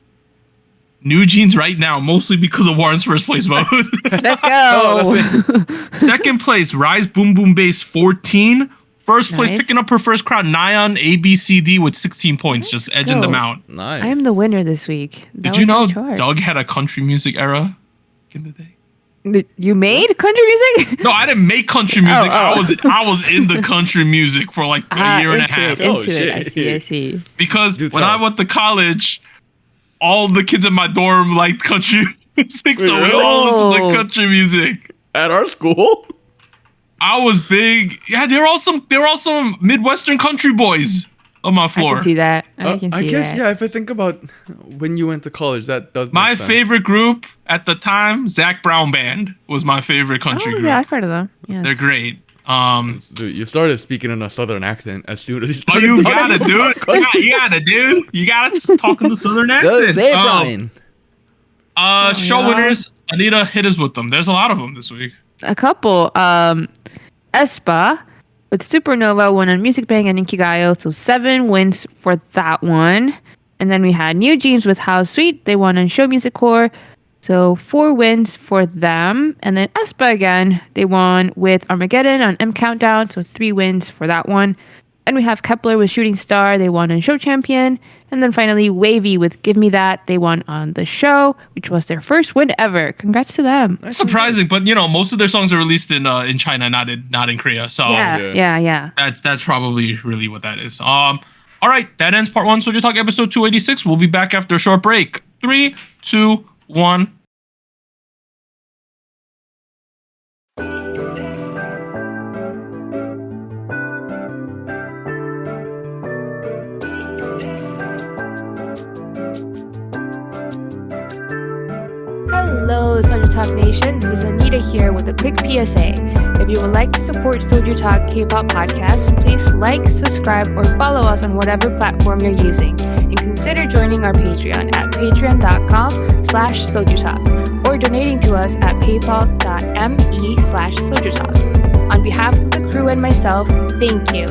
NewJeans right now, mostly because of Warren's first place vote. Let's go. Second place, RIIZE, Boom Boom Bass, 14. First place, picking up her first crown, Nayeon, ABCD with 16 points, just edging them out. Nice. I am the winner this week. Did you know Doug had a country music era in the day? You made country music? No, I didn't make country music. I was in the country music for like a year and a half. I see. Because when I went to college, all the kids in my dorm liked country music, so we all listened to country music. At our school? I was big. Yeah, they were all some Midwestern country boys on my floor. I can see that. I guess, yeah, if I think about when you went to college, that does make my sense. favorite group at the time, Zac Brown Band, was my favorite country group. Yeah, I've heard of them. Yes. They're great. Dude, you started speaking in a southern accent as soon as you started. You gotta do it. You gotta talk in the southern accent. Show winners. Anita, hit us with them. There's a lot of them this week. A couple. aespa with Supernova won on Music Bank and Inkigayo, so 7 wins for that one. And then we had NewJeans with How Sweet. They won on Show Music Core, so 4 wins for them. And then aespa again, they won with Armageddon on M Countdown, so 3 wins for that one. And we have Kepler with Shooting Star. They won on Show Champion. And then finally, Wavy with Give Me That. They won on the show, which was their first win ever. Congrats to them. That's surprising, but you know, most of their songs are released in China, not in Korea. So yeah. That's probably really what that is. All right, that ends part 1. SojuTalk episode 286. We'll be back after a short break. 3, 2, 1. Hello, SojuTalk Nation. This is Anita here with a quick PSA. If you would like to support SojuTalk Kpop Podcast, please like, subscribe, or follow us on whatever platform you're using. And consider joining our Patreon at patreon.com/SojuTalk or donating to us at paypal.me/SojuTalk. On behalf of the crew and myself, thank you.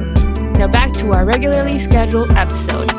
Now back to our regularly scheduled episode.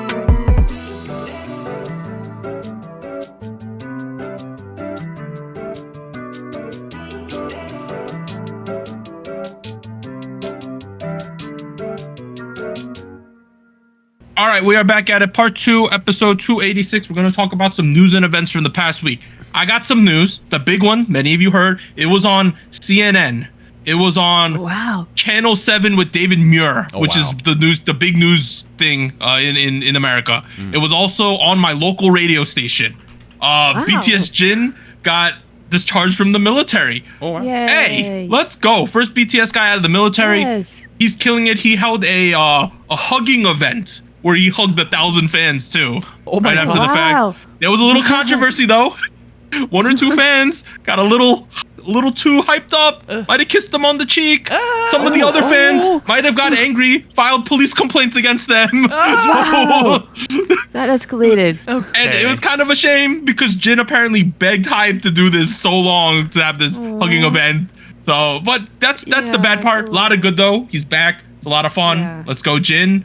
All right, we are back at it. Part 2, episode 286. We're going to talk about some news and events from the past week. I got some news. The big one, many of you heard, it was on CNN. It was on Channel 7 with David Muir, which is the big news thing in America. It was also on my local radio station. BTS Jin got discharged from the military. Hey, let's go. First BTS guy out of the military. Yes. He's killing it. He held a hugging event where he hugged 1,000 fans too. Right after the fact. There was a little controversy though. 1 or 2 fans got a little too hyped up. Might have kissed them on the cheek. Some of the other fans might have got angry, filed police complaints against them. That escalated. And it was kind of a shame because Jin apparently begged Hype to do this so long to have this hugging event. So, but that's the bad part. A lot of good though. He's back. It's a lot of fun. Yeah. Let's go, Jin.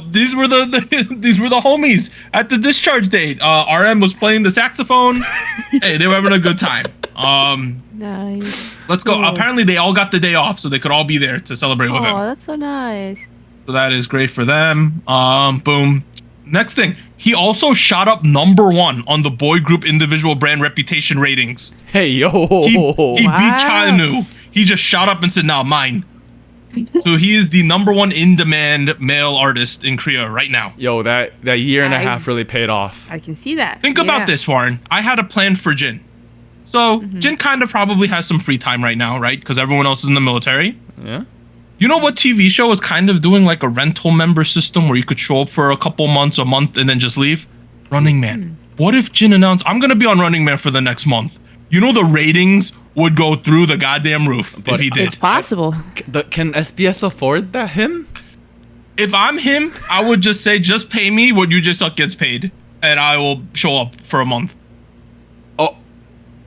These were the homies at the discharge date. RM was playing the saxophone. Hey, they were having a good time. Nice. Let's go. Apparently, they all got the day off, so they could all be there to celebrate with him. Oh, that's so nice. So that is great for them. Boom. Next thing, he also shot up #1 on the boy group individual brand reputation ratings. Hey, yo. He beat Chanu. He just shot up and said, "Nah, mine." So he is the #1 in demand male artist in Korea right now. Yo, that year and a half really paid off. I can see that. Think about this, Warren. I had a plan for Jin. So Jin kind of probably has some free time right now, right? Because everyone else is in the military. Yeah. You know what TV show is kind of doing like a rental member system where you could show up for a couple months, a month, and then just leave? Running Man. What if Jin announced, I'm going to be on Running Man for the next month? You know the ratings would go through the goddamn roof if he did. It's possible. Can SBS afford that him? If I'm him, I would just say, just pay me what you just suck gets paid, and I will show up for a month. Oh,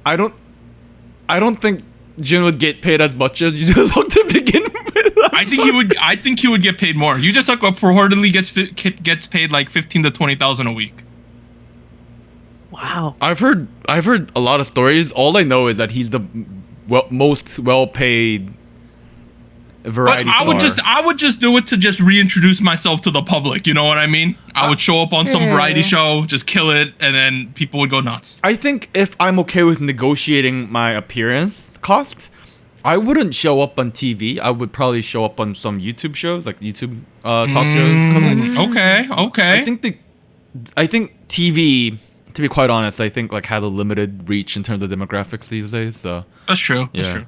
I don't think Jin would get paid as much as you just to begin with. I think he would get paid more. You just like reportedly gets paid like 15 to 20,000 a week. Wow. I've heard a lot of stories. All I know is that he's the most well-paid variety star. I would just do it to just reintroduce myself to the public. You know what I mean? I would show up on some variety show, just kill it, and then people would go nuts. I think if I'm okay with negotiating my appearance cost, I wouldn't show up on TV. I would probably show up on some YouTube shows, like YouTube talk shows. Okay. I think TV, to be quite honest, I think like had a limited reach in terms of demographics these days. So that's true. Yeah. That's true.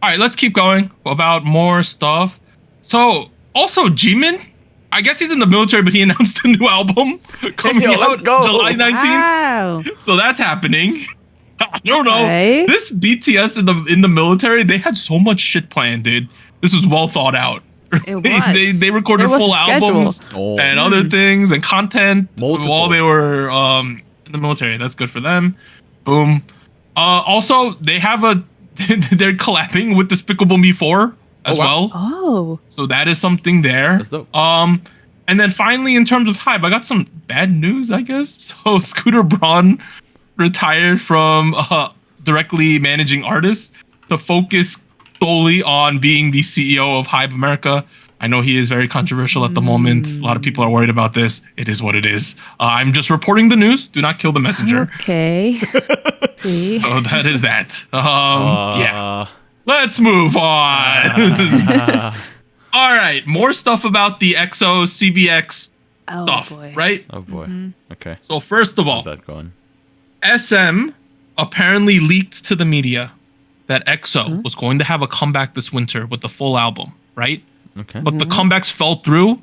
All right, let's keep going about more stuff. So also Jimin, I guess he's in the military, but he announced a new album coming out July 19th. Wow. So that's happening. I don't know. Okay. This BTS in the military, they had so much shit planned, dude. This was well thought out. It was. They recorded full albums and other things and content while they were in the military. That's good for them. Boom. Also, they have they're collabing with Despicable Me 4 as well. Oh. So that is something there. That's dope. And then finally, in terms of hype, I got some bad news, I guess. So Scooter Braun retired from directly managing artists to focus solely on being the CEO of Hype America. I know he is very controversial at the moment. A lot of people are worried about this. It is what it is. I'm just reporting the news. Do not kill the messenger. Okay. See. So that is that. Yeah. Let's move on. All right. More stuff about the EXO CBX stuff, boy. right? Oh boy. Okay. So first of all, How's that going? SM apparently leaked to the media that EXO was going to have a comeback this winter with the full album, right? Okay. But the comebacks fell through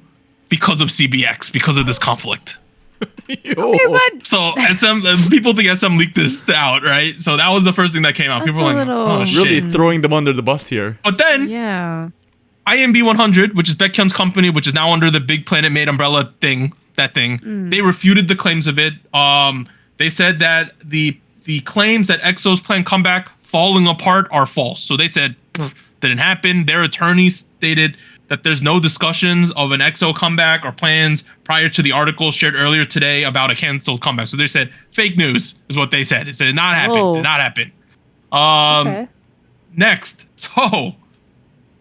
because of CBX, because of this conflict. So people think SM leaked this out, right? So that was the first thing that came out. People were like, oh shit. Really throwing them under the bus here. But then IMB 100, which is Baekhyun's company, which is now under the Big Planet Made umbrella thing, they refuted the claims of it. They said that the claims that EXO's planned comeback falling apart are false. So they said didn't happen. Their attorneys stated that there's no discussions of an EXO comeback or plans prior to the article shared earlier today about a canceled comeback. So they said fake news is what they said. It said not happen. Did not happen. Next, so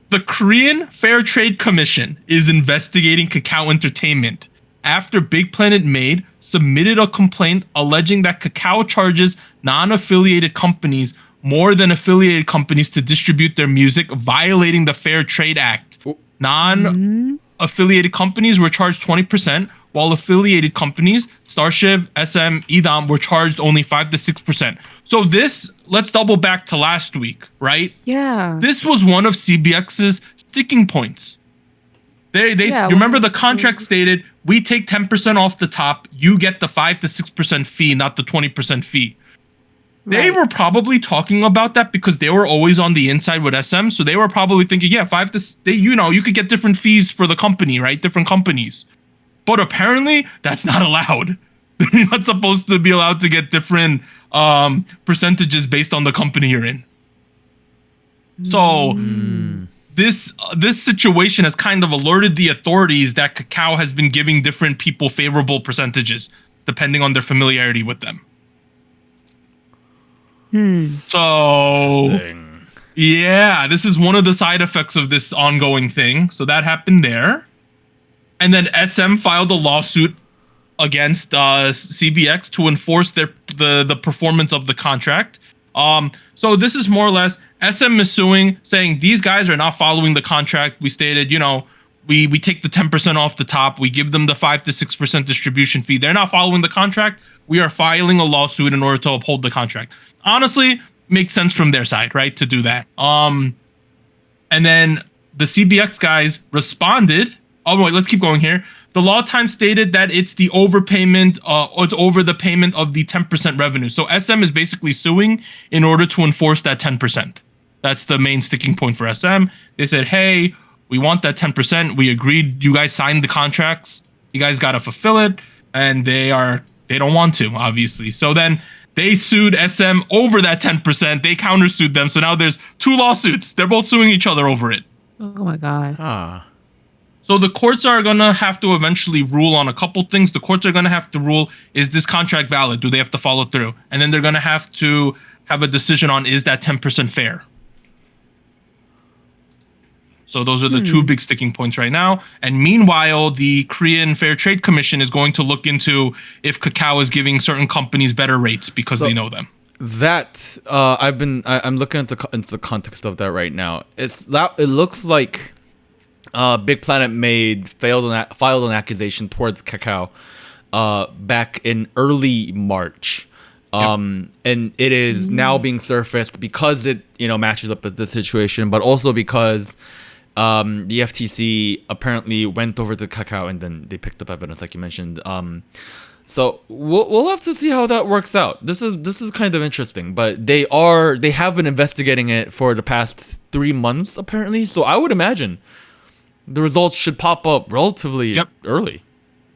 the Korean Fair Trade Commission is investigating Kakao Entertainment after Big Planet Made submitted a complaint alleging that Kakao charges non-affiliated companies more than affiliated companies to distribute their music, violating the Fair Trade Act. Non-affiliated companies were charged 20%, while affiliated companies, Starship, SM, EDAM, were charged only 5 to 6%. So this, let's double back to last week, right? Yeah. This was one of CBX's sticking points. You remember the contract stated, we take 10% off the top, you get the 5 to 6% fee, not the 20% fee. They were probably talking about that because they were always on the inside with SM, so they were probably thinking, yeah, you could get different fees for the company, right? Different companies. But apparently, that's not allowed. You're not supposed to be allowed to get different percentages based on the company you're in. So this situation has kind of alerted the authorities that Kakao has been giving different people favorable percentages depending on their familiarity with them. So yeah, this is one of the side effects of this ongoing thing. So that happened there. And then SM filed a lawsuit against CBX to enforce the performance of the contract. So this is more or less SM is suing, saying these guys are not following the contract. We stated, we take the 10% off the top. We give them the 5 to 6% distribution fee. They're not following the contract. We are filing a lawsuit in order to uphold the contract. Honestly, makes sense from their side, right, to do that. And then the CBX guys responded. Oh, wait, let's keep going here. The law time stated that it's the overpayment, or it's over the payment of the 10% revenue. So SM is basically suing in order to enforce that 10%. That's the main sticking point for SM. They said, hey, we want that 10%. We agreed. You guys signed the contracts. You guys got to fulfill it. And they don't want to, obviously. So then they sued SM over that 10%. They countersued them. So now there's 2 lawsuits. They're both suing each other over it. Oh my God. So the courts are going to have to eventually rule on a couple things. The courts are going to have to rule, is this contract valid? Do they have to follow through? And then they're going to have a decision on, is that 10% fair? So those are the 2 big sticking points right now. And meanwhile, the Korean Fair Trade Commission is going to look into if Kakao is giving certain companies better rates because they know them. That I'm looking into the context of that right now. It looks like Big Planet filed an accusation towards Kakao back in early March. And it is now being surfaced because it matches up with the situation, but also because the FTC apparently went over to Kakao and then they picked up evidence, like you mentioned. So we'll have to see how that works out. This is kind of interesting, but they have been investigating it for the past 3 months apparently. So I would imagine the results should pop up relatively early.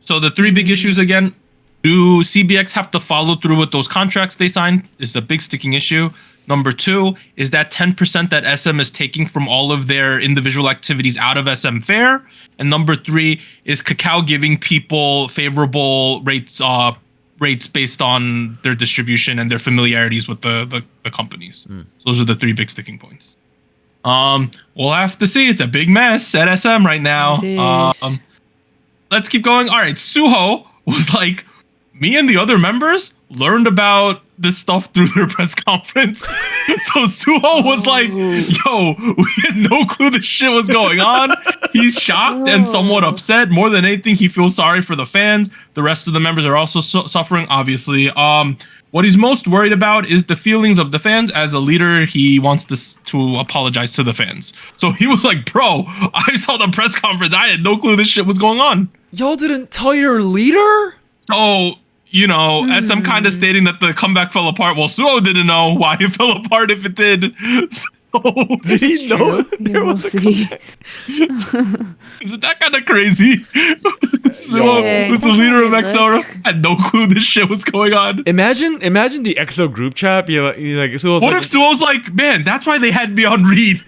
So the 3 big issues again: do CBX have to follow through with those contracts they signed? Is a big sticking issue. Number 2, is that 10% that SM is taking from all of their individual activities out of SM fair? And number 3, is Kakao giving people favorable rates based on their distribution and their familiarities with the companies? So those are the 3 big sticking points. We'll have to see. It's a big mess at SM right now. Let's keep going. All right, Suho was like, me and the other members learned about this stuff through their press conference. So Suho was like, yo, we had no clue this shit was going on. He's shocked and somewhat upset. More than anything, he feels sorry for the fans. The rest of the members are also suffering, obviously. What he's most worried about is the feelings of the fans. As a leader, he wants to apologize to the fans. So he was like, bro, I saw the press conference. I had no clue this shit was going on. Y'all didn't tell your leader? So, SM kind of stating that the comeback fell apart. Well, Suho didn't know why it fell apart if it did. So, did he know? We'll see. Isn't that kind of crazy? Suho, who's the leader of EXO, had no clue this shit was going on. Imagine the EXO group chat. What if Suho's like, man, that's why they had me on read.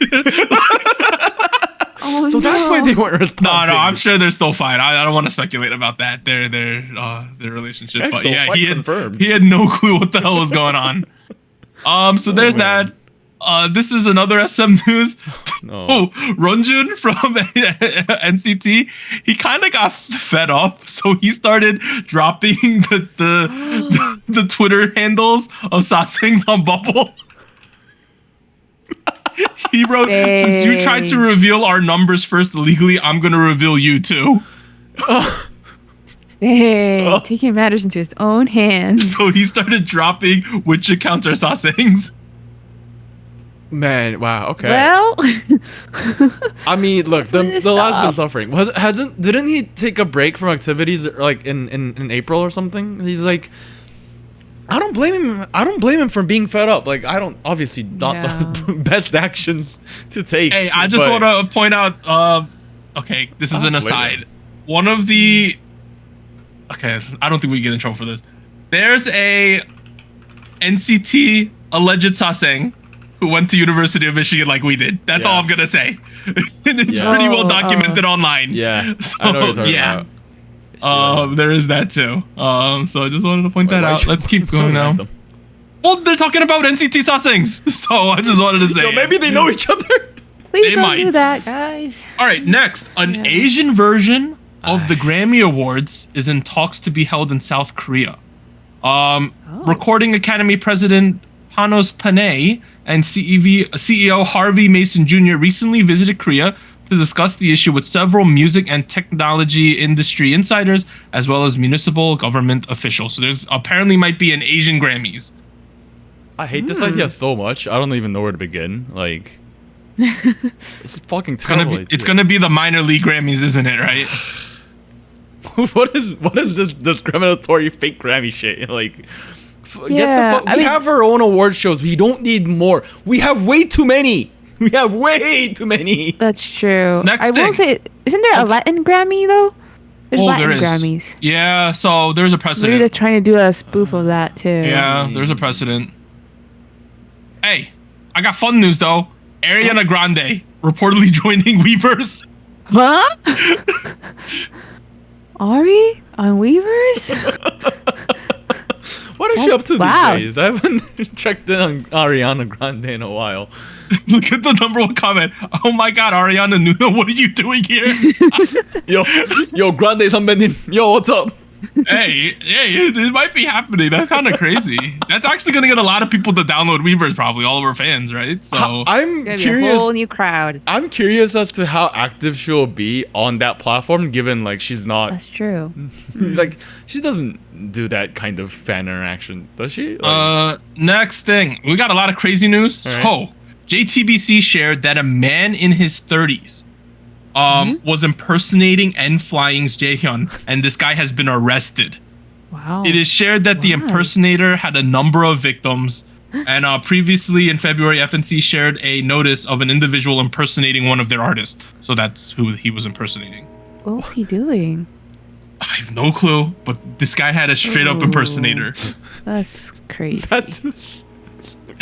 So that's why they weren't responding. No, I'm sure they're still fine. I don't want to speculate about that, their relationship. But yeah, he had no clue what the hell was going on. So there's that. This is another SM news. No. Runjun from NCT, he kind of got fed up, so he started dropping the Twitter handles of Sasaengs on Bubble. He wrote, since you tried to reveal our numbers first illegally, I'm going to reveal you too. Taking matters into his own hands. So he started dropping which accounts are Sasaengs. Man, wow, okay. Well, I mean, look, the lad's been suffering. Didn't he take a break from activities like in April or something? He's like, I don't blame him for being fed up. Like, I don't, obviously not the best action to take. Hey, I just want to point out, okay, this is an aside. One of the, okay, I don't think we get in trouble for this. There's a NCT alleged Sasaeng who went to University of Michigan like we did. That's all I'm gonna say. It's pretty well documented online. Yeah, so, I know what you're talking about. There is that too. So I just wanted to point that out. Let's keep going now. Well, they're talking about NCT Sasaengs, so I just wanted to say. Maybe they know each other. Please don't do that, guys. All right, next, an Asian version of the Grammy Awards is in talks to be held in South Korea. Recording Academy President Panos Panay and CEO Harvey Mason Jr. recently visited Korea to discuss the issue with several music and technology industry insiders, as well as municipal government officials. So there's apparently might be an Asian Grammys. I hate this idea so much. I don't even know where to begin. Like, it's fucking terrible. It's gonna be the minor league Grammys, isn't it? Right? what is this discriminatory fake Grammy shit? Like, Yeah, we have our own award shows. We don't need more. We have way too many. We have way too many. That's true. Next I will thing. say, isn't there a Latin Grammy though? There's Latin there is. Grammys. Yeah, so there's a Maybe precedent. they're trying to do a spoof of that too. Yeah, there's a precedent. Hey, I got fun news though. Ariana Grande reportedly joining Weverse. Huh? Ari on Weavers? What is she up to Wow. these days? I haven't checked in on Ariana Grande in a while. Look at the number one comment. Oh my God, Ariana Nuno, what are you doing here? Yo, Grande 선배님. Yo, what's up? hey, this might be happening. That's kind of crazy. That's actually gonna get a lot of people to download Weverse, probably all of our fans, right? So I'm Gonna be a curious. whole new crowd. I'm curious as to how active she'll be on that platform, given like she's not That's true. like she doesn't do that kind of fan interaction, does she? Like, next thing, we got a lot of crazy news. All right. So JTBC shared that a man in his 30s was impersonating N.Flying's Jaehyun, and this guy has been arrested. Wow. It is shared that the impersonator had a number of victims, and previously in February, FNC shared a notice of an individual impersonating one of their artists. So that's who he was impersonating. What was he doing? I have no clue, but this guy had a straight up Ooh. impersonator. That's crazy. that's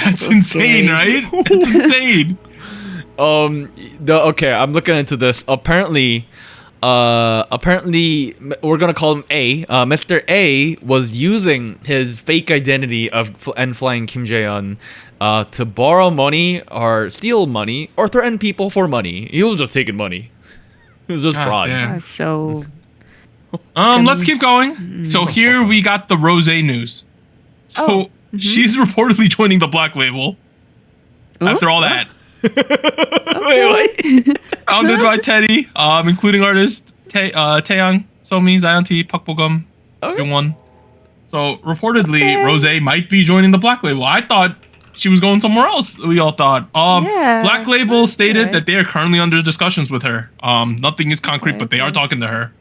That's insane, right? That's insane. Okay, I'm looking into this. Apparently we're gonna call him A. Mr. A was using his fake identity of flying Kim Jae-un to borrow money or steal money or threaten people for money. He was just taking money. It was just God fraud. damn. That's so. Let's keep going. So here we got the Rose news. So she's reportedly joining the Black Label. After all that, Wait. founded by Teddy, including artists Taeyang, Somi, Zion T, Park Bo-gum, Youngwon. So reportedly, Rose might be joining the Black Label. I thought she was going somewhere else. We all thought. Yeah, Black Label that's stated good. that they are currently under discussions with her. Nothing is concrete, Okay, but they are okay. talking to her.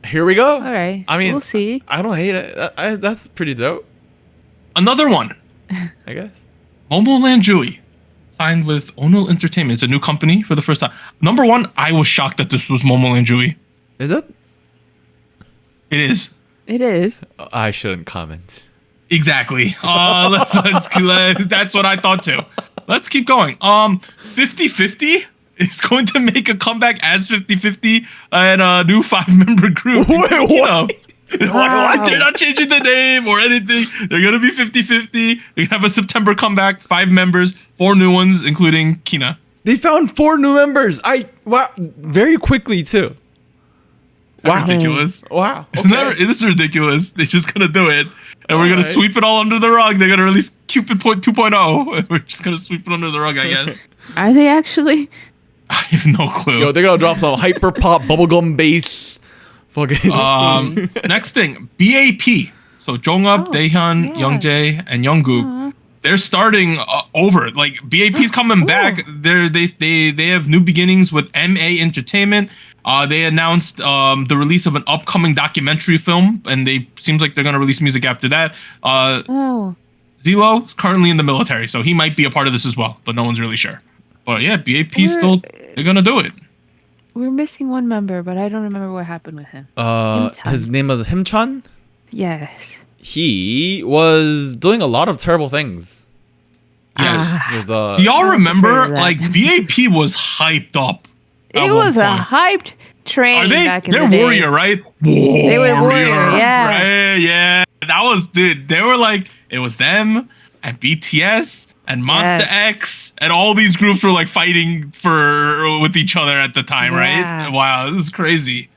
Here we go. All right. I mean, we'll see. I don't hate it. That's pretty dope, Another one. I guess. Momo Lanjui signed with Ono Entertainment. It's a new company for the first time. Number one, I was shocked that this was Momo Lanjui. Is it? It is. It is. I shouldn't comment. Exactly. That's what I thought too. Let's keep going. 50/50 is going to make a comeback as 50/50 and a new 5-member group. Wait, what? You know, Wow. they're not changing the name or anything. They're gonna be 50/50. They're gonna have a September comeback. 5 members, 4 new ones, including Kina. They found 4 new members. Wow, very quickly too. Wow. Ridiculous. Wow. Isn't that- This is ridiculous. They're just gonna do it, and we're gonna Alright. sweep it all under the rug. They're gonna release Cupid 2.0. We're just gonna sweep it under the rug, I guess. Are they actually? I have no clue. Yo, they're gonna drop some hyper pop bubblegum bass. Fucking. Next thing, BAP. So Jonghyun, Oh, Daehyun, yeah. Youngjae, and Youngkook. They're starting over. Like BAP's coming back. They have new beginnings with MA Entertainment. They announced the release of an upcoming documentary film, and they seems like they're gonna release music after that. Oh. Zelo is currently in the military, so he might be a part of this as well, but no one's really sure. But yeah, BAP still they're gonna do it. We're missing one member, but I don't remember what happened with him. His name was Himchan. Yes. He was doing a lot of terrible things. Yes. He was, Do y'all I was remember? afraid of that. Like BAP was hyped up. at It one was a point. hyped train Are they? back in They're the day. Warrior, right? They were Warrior, yeah. Right? Yeah. That was, dude. They were like, it was them and BTS and Monster Yes. X and all these groups were like fighting with each other at the time, Yeah. right? Wow, this is crazy.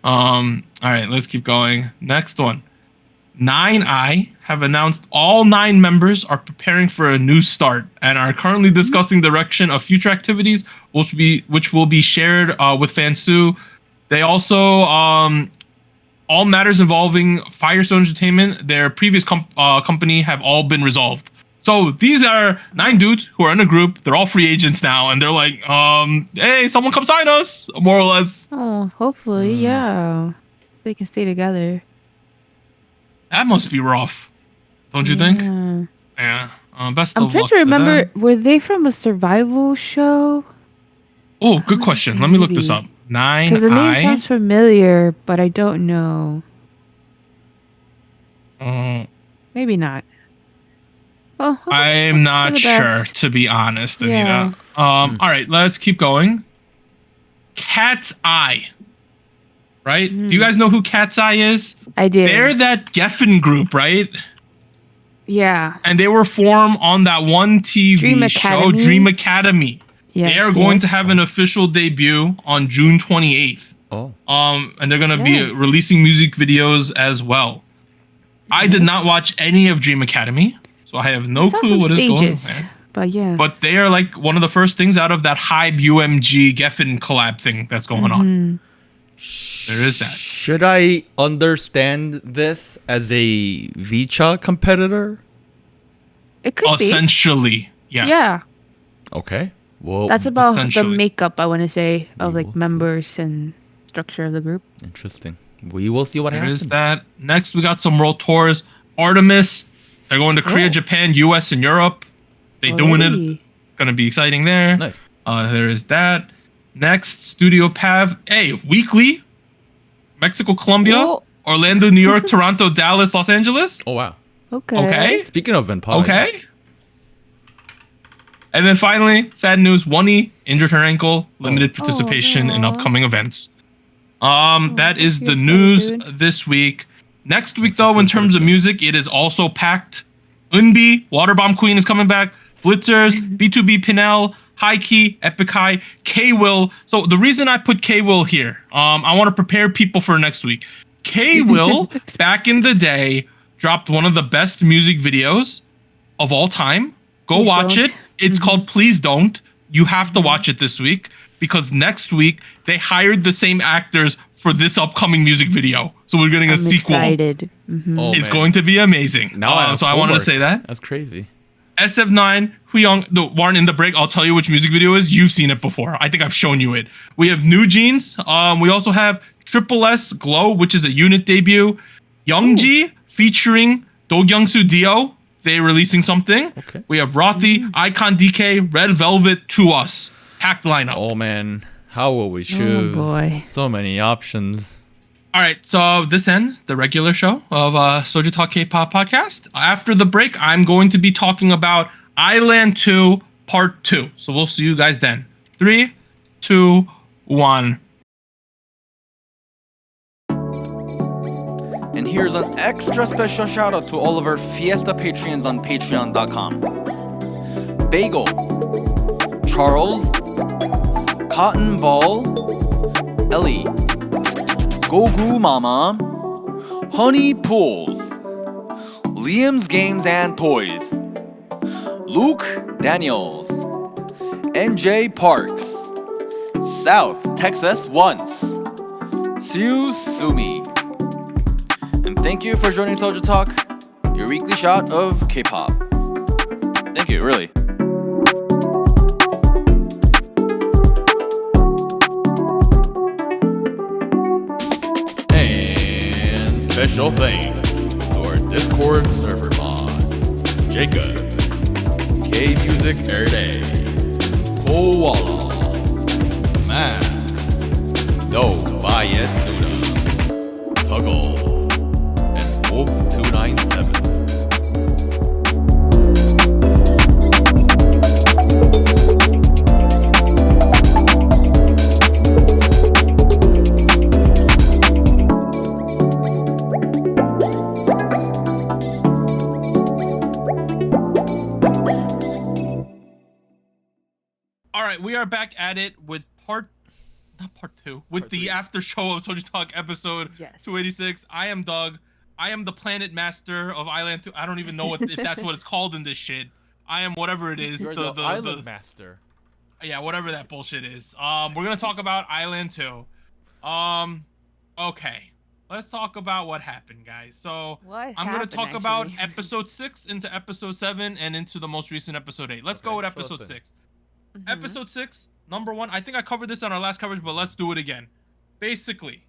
All right, let's keep going. Next one. 9i have announced all 9 members are preparing for a new start and are currently discussing direction of future activities, which will be shared with Fansu. They also all matters involving Firestone Entertainment, their previous company, have all been resolved. So these are 9 dudes who are in a group. They're all free agents now, and they're like, hey, someone come sign us, more or less. Oh, hopefully, yeah. They can stay together. That must be rough, don't you think? Yeah. Best of luck. I'm trying to remember, were they from a survival show? Oh, good question. Let me look this up. 9i. Because the name sounds familiar, but I don't know. Maybe not. Well, I'm not sure, to be honest, Anita. Yeah. All right, let's keep going. Cat's Eye. Right? Do you guys know who Cat's Eye is? I do. They're that Geffen group, right? Yeah. And they were formed on that one TV show, Dream Academy. Yes, they are going to have an official debut on June 28th. Oh. And they're going to be releasing music videos as well. I did not watch any of Dream Academy, so I have no clue what is going on there. But yeah. But they are like one of the first things out of that Hybe UMG Geffen collab thing that's going on. There is that. Should I understand this as a Vicha competitor? It could be. Essentially, yes. Yeah. Okay. Well, That's about the makeup, I want to say, of like members and structure of the group. Interesting. We will see what happens. There is that. Next, we got some world tours. Artemis, they're going to Korea, Japan, US, and Europe. They doing it. Gonna be exciting there. Nice. There is that. Next, Studio Pav. Hey, weekly. Mexico, Colombia, Orlando, New York, Toronto, Dallas, Los Angeles. Oh, wow. Okay. Speaking of Empire. Okay. And then finally, sad news, 1E injured her ankle, limited participation in upcoming events. That is the news this week. Next week, though, in terms of music, it is also packed. Eunbi, Waterbomb Queen is coming back. Blitzers, B2B Pinel, High Key, Epic High, K-Will. So the reason I put K-Will here, I want to prepare people for next week. K-Will, back in the day, dropped one of the best music videos of all time. Go watch it. It's called Please Don't. You have to watch it this week because next week they hired the same actors for this upcoming music video. So we're getting a sequel. Excited. It's going to be amazing. So I wanted to say that. That's crazy. SF9, Huyoung, Warren in the break. I'll tell you which music video it is. You've seen it before. I think I've shown you it. We have NewJeans. We also have Triple S Glow, which is a unit debut. Youngji featuring Do Kyungsu Dio. They releasing something. Okay. We have Rothy, Icon DK, Red Velvet, To Us. Packed lineup. Oh man, how will we choose? Oh boy. So many options. All right, so this ends the regular show of SojuTalk Kpop Podcast. After the break, I'm going to be talking about Island 2 Part 2. So we'll see you guys then. 3, 2, 1. And here's an extra special shout out to all of our Fiesta Patreons on patreon.com. Bagel, Charles, Cotton Ball, Ellie, Gogu Mama, Honey Pools, Liam's Games and Toys, Luke Daniels, NJ Parks, South Texas Once, Siu Sumi. And thank you for joining Soju Talk, your weekly shot of K-pop. Thank you, really. And special thanks to our Discord server mods: Jacob, K-Music Everyday, Koala, Max, No Bias Nuda, Tuggles, and Wolf297. All right, we are back at it with part not part 2, with Part the 3. after show of SojuTalk episode 286. I am Doug. I am the planet master of Island 2. I don't even know if that's what it's called in this shit. I am whatever it is. You're the island master. Yeah, whatever that bullshit is. We're gonna talk about Island 2. Okay. Let's talk about what happened, guys. So I'm gonna talk about episode 6 into episode 7 and into the most recent episode 8. Let's go with episode 6. Episode 6, number 1. I think I covered this on our last coverage, but let's do it again. Basically,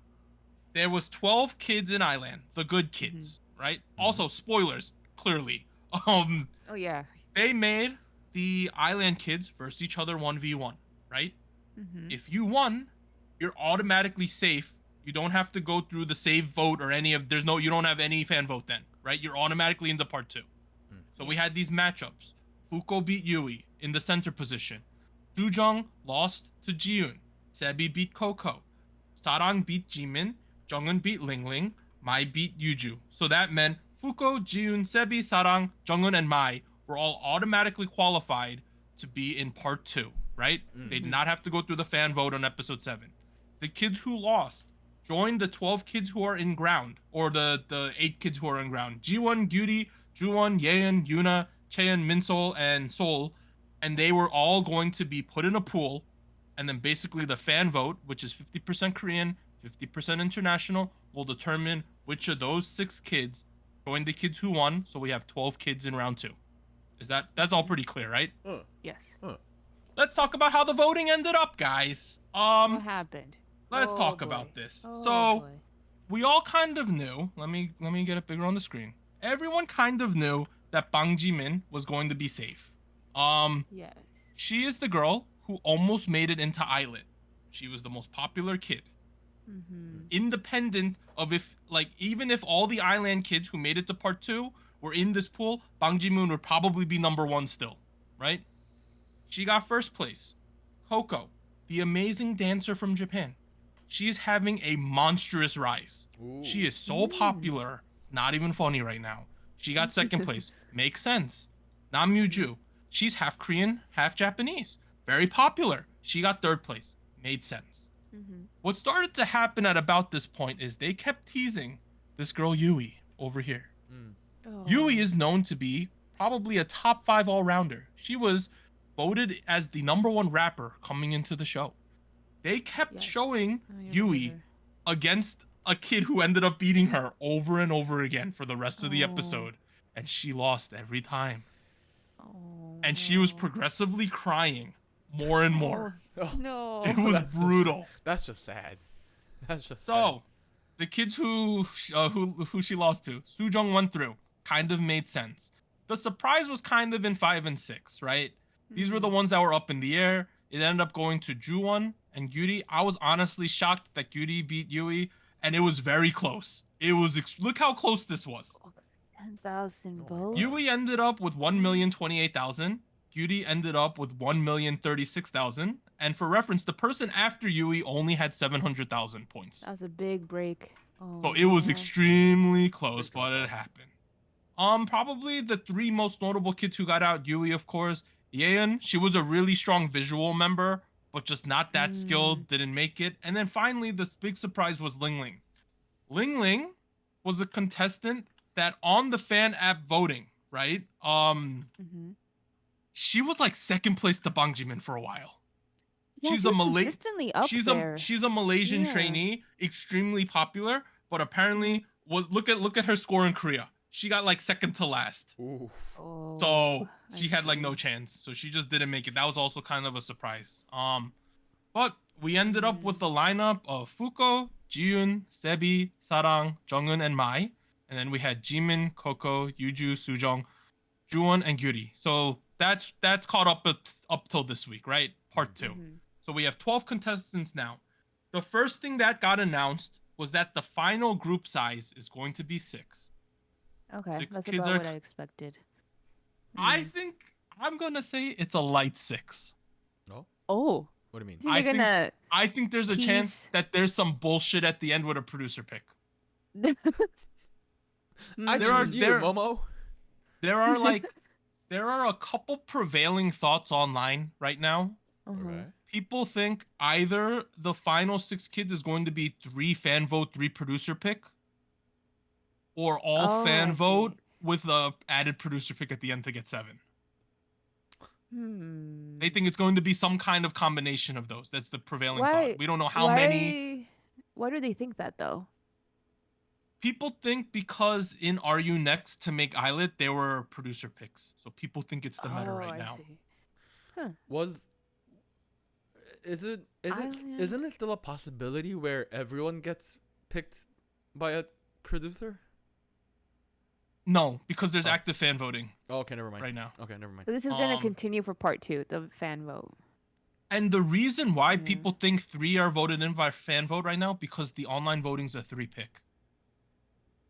there was 12 kids in Island, the good kids, right? Also, spoilers, clearly. Oh yeah. They made the Island kids versus each other 1v1, right? If you won, you're automatically safe. You don't have to go through the save vote or you don't have any fan vote then, right? You're automatically into part 2. So we had these matchups. Fuko beat Yui in the center position. Sujong lost to Jiyoon. Sebi beat Coco. Sarang beat Jimin. Junghoon beat Lingling. Mai beat Yuju. So that meant Fuko, Jiyoon, Sebi, Sarang, Junghoon, and Mai were all automatically qualified to be in part 2, right? They did not have to go through the fan vote on episode 7. The kids who lost joined the 12 kids who are in ground, or the 8 kids who are in ground. Jiwon, Gyuri, Juwon, Yeon, Yuna, Chaeyeon, Minsol, and Sol, and they were all going to be put in a pool, and then basically the fan vote, which is 50% Korean, 50% international, will determine which of those 6 kids join the kids who won. So we have 12 kids in round 2. That's all pretty clear, right? Yes. Let's talk about how the voting ended up, guys. What happened? Let's talk about this. We all kind of knew. Let me get it bigger on the screen. Everyone kind of knew that Bang Ji-min was going to be safe. Yes. She is the girl who almost made it into Islet. She was the most popular kid. Independent of even if all the Island kids who made it to part 2 were in this pool, Bang Ji-min would probably be number 1 still, right? She got first place. Coco, the amazing dancer from Japan. She is having a monstrous rise. She is so popular. It's not even funny right now. She got second place. Makes sense. Nam Yoo-ju. She's half Korean, half Japanese. Very popular. She got third place. Made sense. What started to happen at about this point is they kept teasing this girl Yui over here. Yui is known to be probably a top 5 all-rounder. She was voted as the number 1 rapper coming into the show. They kept showing Yui against a kid who ended up beating her over and over again for the rest of the episode. And she lost every time. And she was progressively crying more and more. No. It was brutal. That's just sad. That's just so. The kids who she lost to, Sujong went through. Kind of made sense. The surprise was kind of in 5 and 6, right? These were the ones that were up in the air. It ended up going to Juwon and Gyuri. I was honestly shocked that Gyuri beat Yui, and it was very close. It was look how close this was. 10,000 votes. Yui ended up with 1,028,000. Gyuri ended up with 1,036,000. And for reference, the person after Yui only had 700,000 points. That was a big break. So it was extremely close, but it happened. Probably the 3 most notable kids who got out, Yui, of course. Nayeon, she was a really strong visual member, but just not that skilled, didn't make it. And then finally, this big surprise was Lingling. Lingling was a contestant that on the fan app voting, right? She was like second place to Bang Ji-min for a while. Yeah, she's consistently up there. She's a Malaysian trainee, extremely popular, but apparently look at her score in Korea. She got like second to last. So she had like no chance. So she just didn't make it. That was also kind of a surprise. But we ended up with the lineup of Fuko, Jiyoon, Sebi, Sarang, Junghoon, and Mai. And then we had Jimin, Coco, Yuju, Sujong, Juwon, and Gyuri. So that's caught up till this week, right? Part 2. So we have 12 contestants now. The first thing that got announced was that the final group size is going to be 6. Okay, 6 that's kids about what I expected. I think I'm gonna say it's a light 6. Oh. What do you mean? I think there's a chance that there's some bullshit at the end with a producer pick. Momo. There are a couple prevailing thoughts online right now People think either the final 6 kids is going to be 3 fan vote, 3 producer pick, or all fan vote with a added producer pick at the end to get 7. They think it's going to be some kind of combination of those. That's the prevailing thought. We don't know how many. Why do they think that though? People think because in Are You Next to make Islet, there were producer picks. So people think it's the meta right now. See. Huh. Isn't it still a possibility where everyone gets picked by a producer? No, because there's active fan voting. Oh, okay, never mind. Right now. Okay, never mind. So this is going to continue for part 2, the fan vote. And the reason why people think 3 are voted in by fan vote right now, because the online voting's a 3 pick.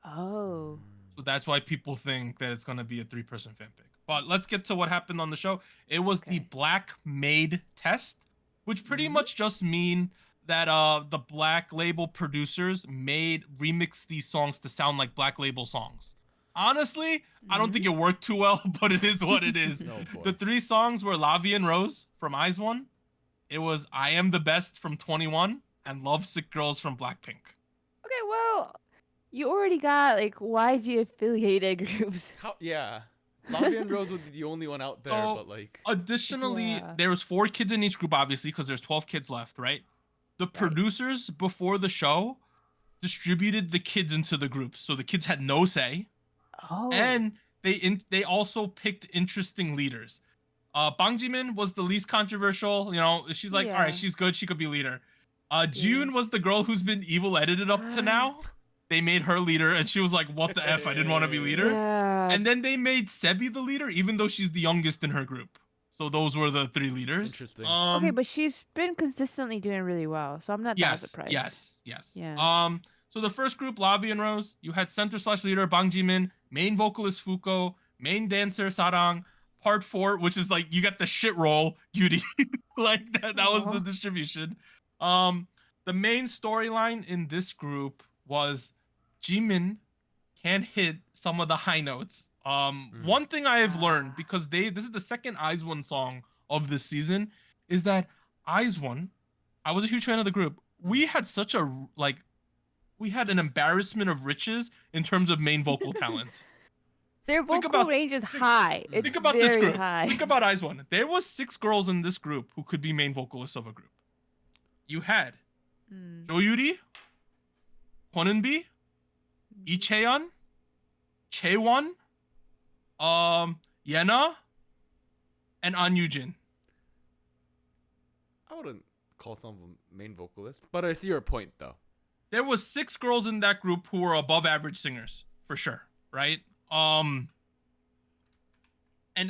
Oh. So that's why people think that it's going to be a 3-person fan pick. But let's get to what happened on the show. It was the Black Made test, which pretty much just mean that the Black Label producers remix these songs to sound like Black Label songs. Honestly, I don't think it worked too well, but it is what it is. The 3 songs were Lavi and Rose from RIIZE. It was I Am the Best from 21 and Love Sick Girls from Blackpink. Okay, well, you already got like YG affiliated groups. Lavi and Rose would be the only one out there, but like additionally, there was 4 kids in each group, obviously, because there's 12 kids left, right? The producers before the show distributed the kids into the groups, so the kids had no say. Oh. And they also picked interesting leaders. Bang Jimin was the least controversial. You know, she's like, all right, she's good. She could be leader. June was the girl who's been evil edited up to now. They made her leader, and she was like, what the F? I didn't want to be leader. Yeah. And then they made Sebi the leader, even though she's the youngest in her group. So those were the 3 leaders. Interesting. Okay, but she's been consistently doing really well, so I'm not that surprised. Yes. Yeah. So the first group, Lavi and Rose, you had center/leader Bang Jimin, main vocalist Fuko, main dancer Sarang, part 4, which is like you got the shit roll, Yuri. Like that was the distribution. The main storyline in this group was Jimin can hit some of the high notes. One thing I have learned, because this is the second RIIZE song of this season, is that RIIZE, I was a huge fan of the group. We had such a we had an embarrassment of riches in terms of main vocal talent. Their vocal range is high. Think about this group. High. Think about RIIZE. There was 6 girls in this group who could be main vocalists of a group. You had Jo Yuri, Kwonunbi, Lee Chaeyeon, Chaewon, Yena, and An Yujin. I wouldn't call some of them main vocalists, but I see your point though. There was 6 girls in that group who were above average singers, for sure, right? And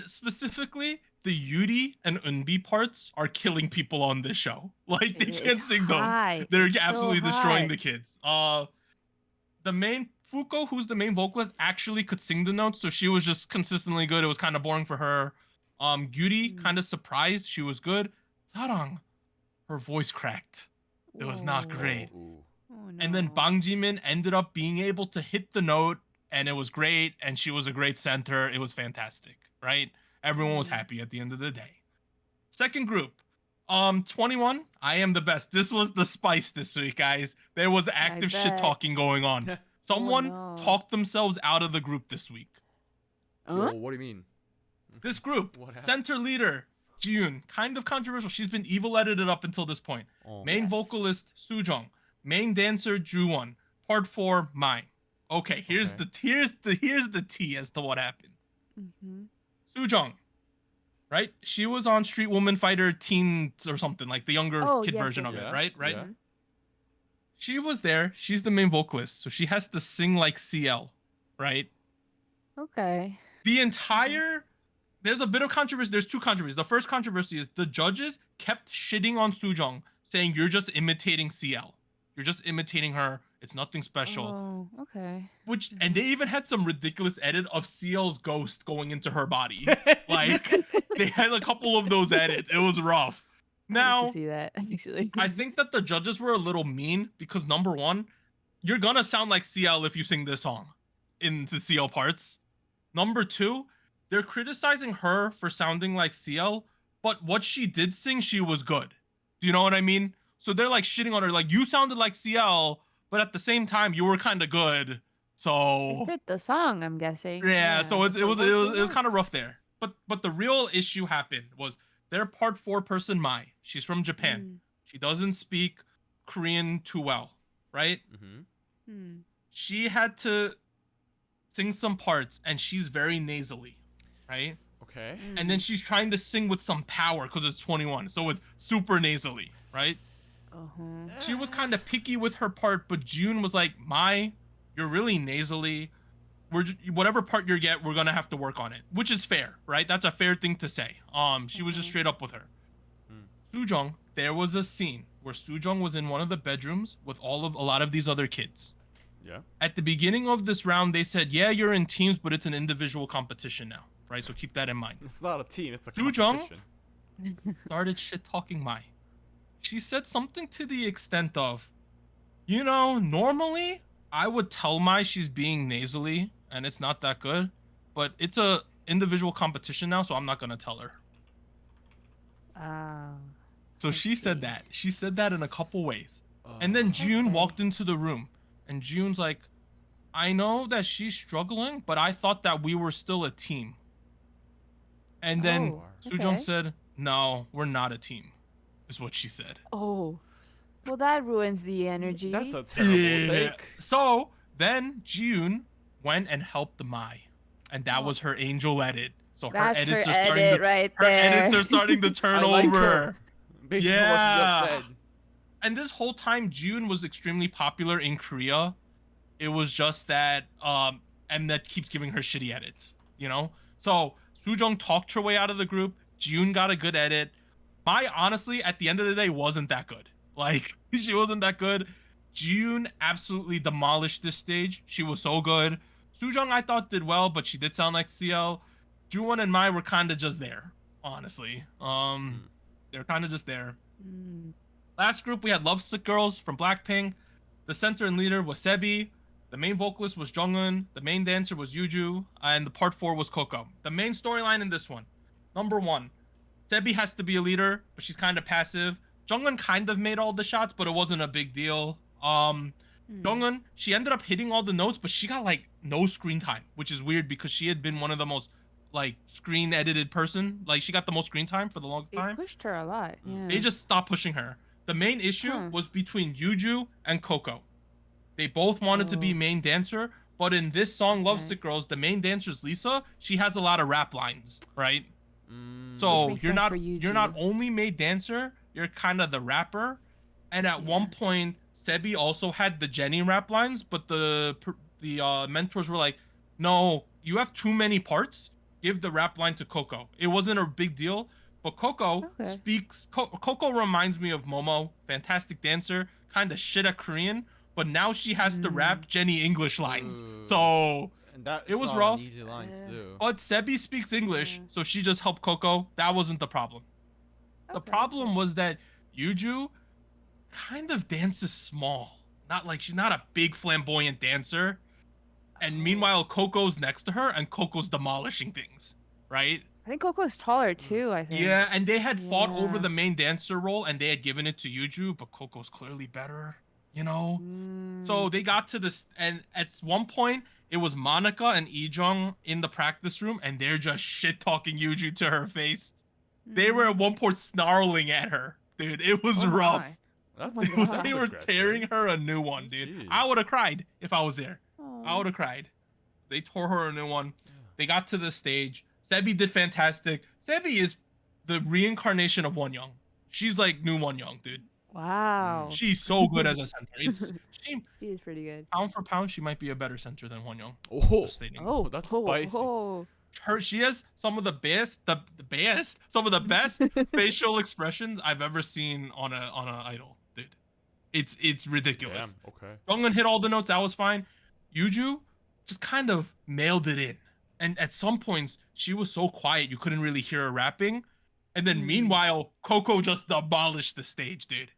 specifically, the Yuri and Eunbi parts are killing people on this show. Like, they can't sing them. They're absolutely destroying the kids. The main Fuko, who's the main vocalist, actually could sing the notes, so she was just consistently good. It was kind of boring for her. Yuri, kind of surprised. She was good. Sarang, her voice cracked. It was not great. Oh, no. And then Bang Jimin ended up being able to hit the note, and it was great, and she was a great center. It was fantastic, right? Everyone was happy at the end of the day. Second group, 21, I Am the Best. This was the spice this week, guys. There was active shit talking going on. Someone talked themselves out of the group this week. What do you mean? This group, center leader, Jiyoon, kind of controversial. She's been evil edited up until this point. Main vocalist, Sujong. Main dancer, Juwon. Part 4, mine. Okay, here's the tea as to what happened. Sujong, right? She was on Street Woman Fighter Teens or something, like the younger kid version of it, right? Right? Yeah. She was there. She's the main vocalist, so she has to sing like CL, right? Okay. There's a bit of controversy. There's 2 controversies. The first controversy is the judges kept shitting on Sujong, saying you're just imitating CL. You're just imitating her. It's nothing special. Oh, okay. And they even had some ridiculous edit of CL's ghost going into her body. Like, they had a couple of those edits. It was rough. Now, I need to see that, actually. I think that the judges were a little mean because, number one, you're gonna sound like CL if you sing this song in the CL parts. Number 2, they're criticizing her for sounding like CL, but what she did sing, she was good. Do you know what I mean? So they're like shitting on her, like you sounded like CL, but at the same time you were kind of good. So It fit the song, I'm guessing. yeah. So it was kind of rough there. But the real issue happened was their part 4 person Mai. She's from Japan. She doesn't speak Korean too well, right? She had to sing some parts, and she's very nasally, right? Okay. And then she's trying to sing with some power because it's 21, so it's super nasally, right? She was kind of picky with her part, but June was like, Mai, you're really nasally. Whatever part you get, we're gonna have to work on it, which is fair, right? That's a fair thing to say. She was just straight up with her. Sujong, there was a scene where Sujong was in one of the bedrooms with a lot of these other kids. Yeah. At the beginning of this round, they said, "Yeah, you're in teams, but it's an individual competition now, right? So keep that in mind." It's not a team; it's a Sujong competition. started shit talking Mai. She said something to the extent of, "You know, normally I would tell Mai she's being nasally." And it's not that good, but it's a individual competition now, so I'm not gonna tell her. So she said that. She said that in a couple ways. And then June walked into the room, and June's like, I know that she's struggling, but I thought that we were still a team. And then Sujong said, no, we're not a team, is what she said. Oh. Well, that ruins the energy. That's a terrible take. So then June went and helped Mai, and that was her angel edit. So her edits are starting to turn over. Based on what you just said. And this whole time, June was extremely popular in Korea. It was just that Mnet keeps giving her shitty edits, you know. So Sujong talked her way out of the group. June got a good edit. Mai, honestly, at the end of the day, wasn't that good. Like, she wasn't that good. June absolutely demolished this stage. She was so good. Sujong, I thought, did well, but she did sound like CL. Joowon and Mai were kind of just there, honestly. They're kind of just there. Last group, we had Lovesick Girls from Blackpink. The center and leader was Sebi. The main vocalist was Junghoon. The main dancer was Yuju. And the part 4 was Coco. The main storyline in this one. Number 1, Sebi has to be a leader, but she's kind of passive. Junghoon kind of made all the shots, but it wasn't a big deal. Junghoon, she ended up hitting all the notes, but she got like no screen time, which is weird because she had been one of the most like screen edited person. Like she got the most screen time for the longest time. They pushed her a lot. Yeah. They just stopped pushing her. The main issue was between Yuju and Coco. They both wanted to be main dancer, but in this song, Lovesick Girls, the main dancer's Lisa. She has a lot of rap lines, right? So you're not only made dancer, you're kind of the rapper. And at one point, Sebi also had the Jenny rap lines, but the mentors were like, no, you have too many parts. Give the rap line to Coco. It wasn't a big deal, but Coco speaks. Coco reminds me of Momo, fantastic dancer, kind of shit at Korean, but now she has to rap Jenny English lines. So and that it was rough. Easy line to do. But Sebi speaks English, so she just helped Coco. That wasn't the problem. The problem was that Yuju kind of dances small. Not like she's not a big flamboyant dancer. And meanwhile, Coco's next to her, and Coco's demolishing things, right? I think Coco's taller too, I think. Yeah, and they had fought over the main dancer role, and they had given it to Yuju, but Coco's clearly better, you know? So they got to this, and at one point, it was Monica and Ijong in the practice room, and they're just shit-talking Yuju to her face. They were at one point snarling at her. Dude, it was rough. They were tearing her a new one, dude. Jeez. I would have cried if I was there. I would have cried. They tore her a new one. They got to the stage. Sebi did fantastic. Sebi is the reincarnation of Wonyoung. She's like new Wonyoung, dude. Wow. She's so good as a center. She is pretty good. Pound for pound, she might be a better center than Wonyoung. That's spicy. She has some of the best, some of the best facial expressions I've ever seen on a idol, dude. It's ridiculous. Damn, okay. Junghoon hit all the notes, that was fine. Yuju just kind of mailed it in. And at some points, she was so quiet you couldn't really hear her rapping. And then meanwhile, Coco just demolished the stage, dude.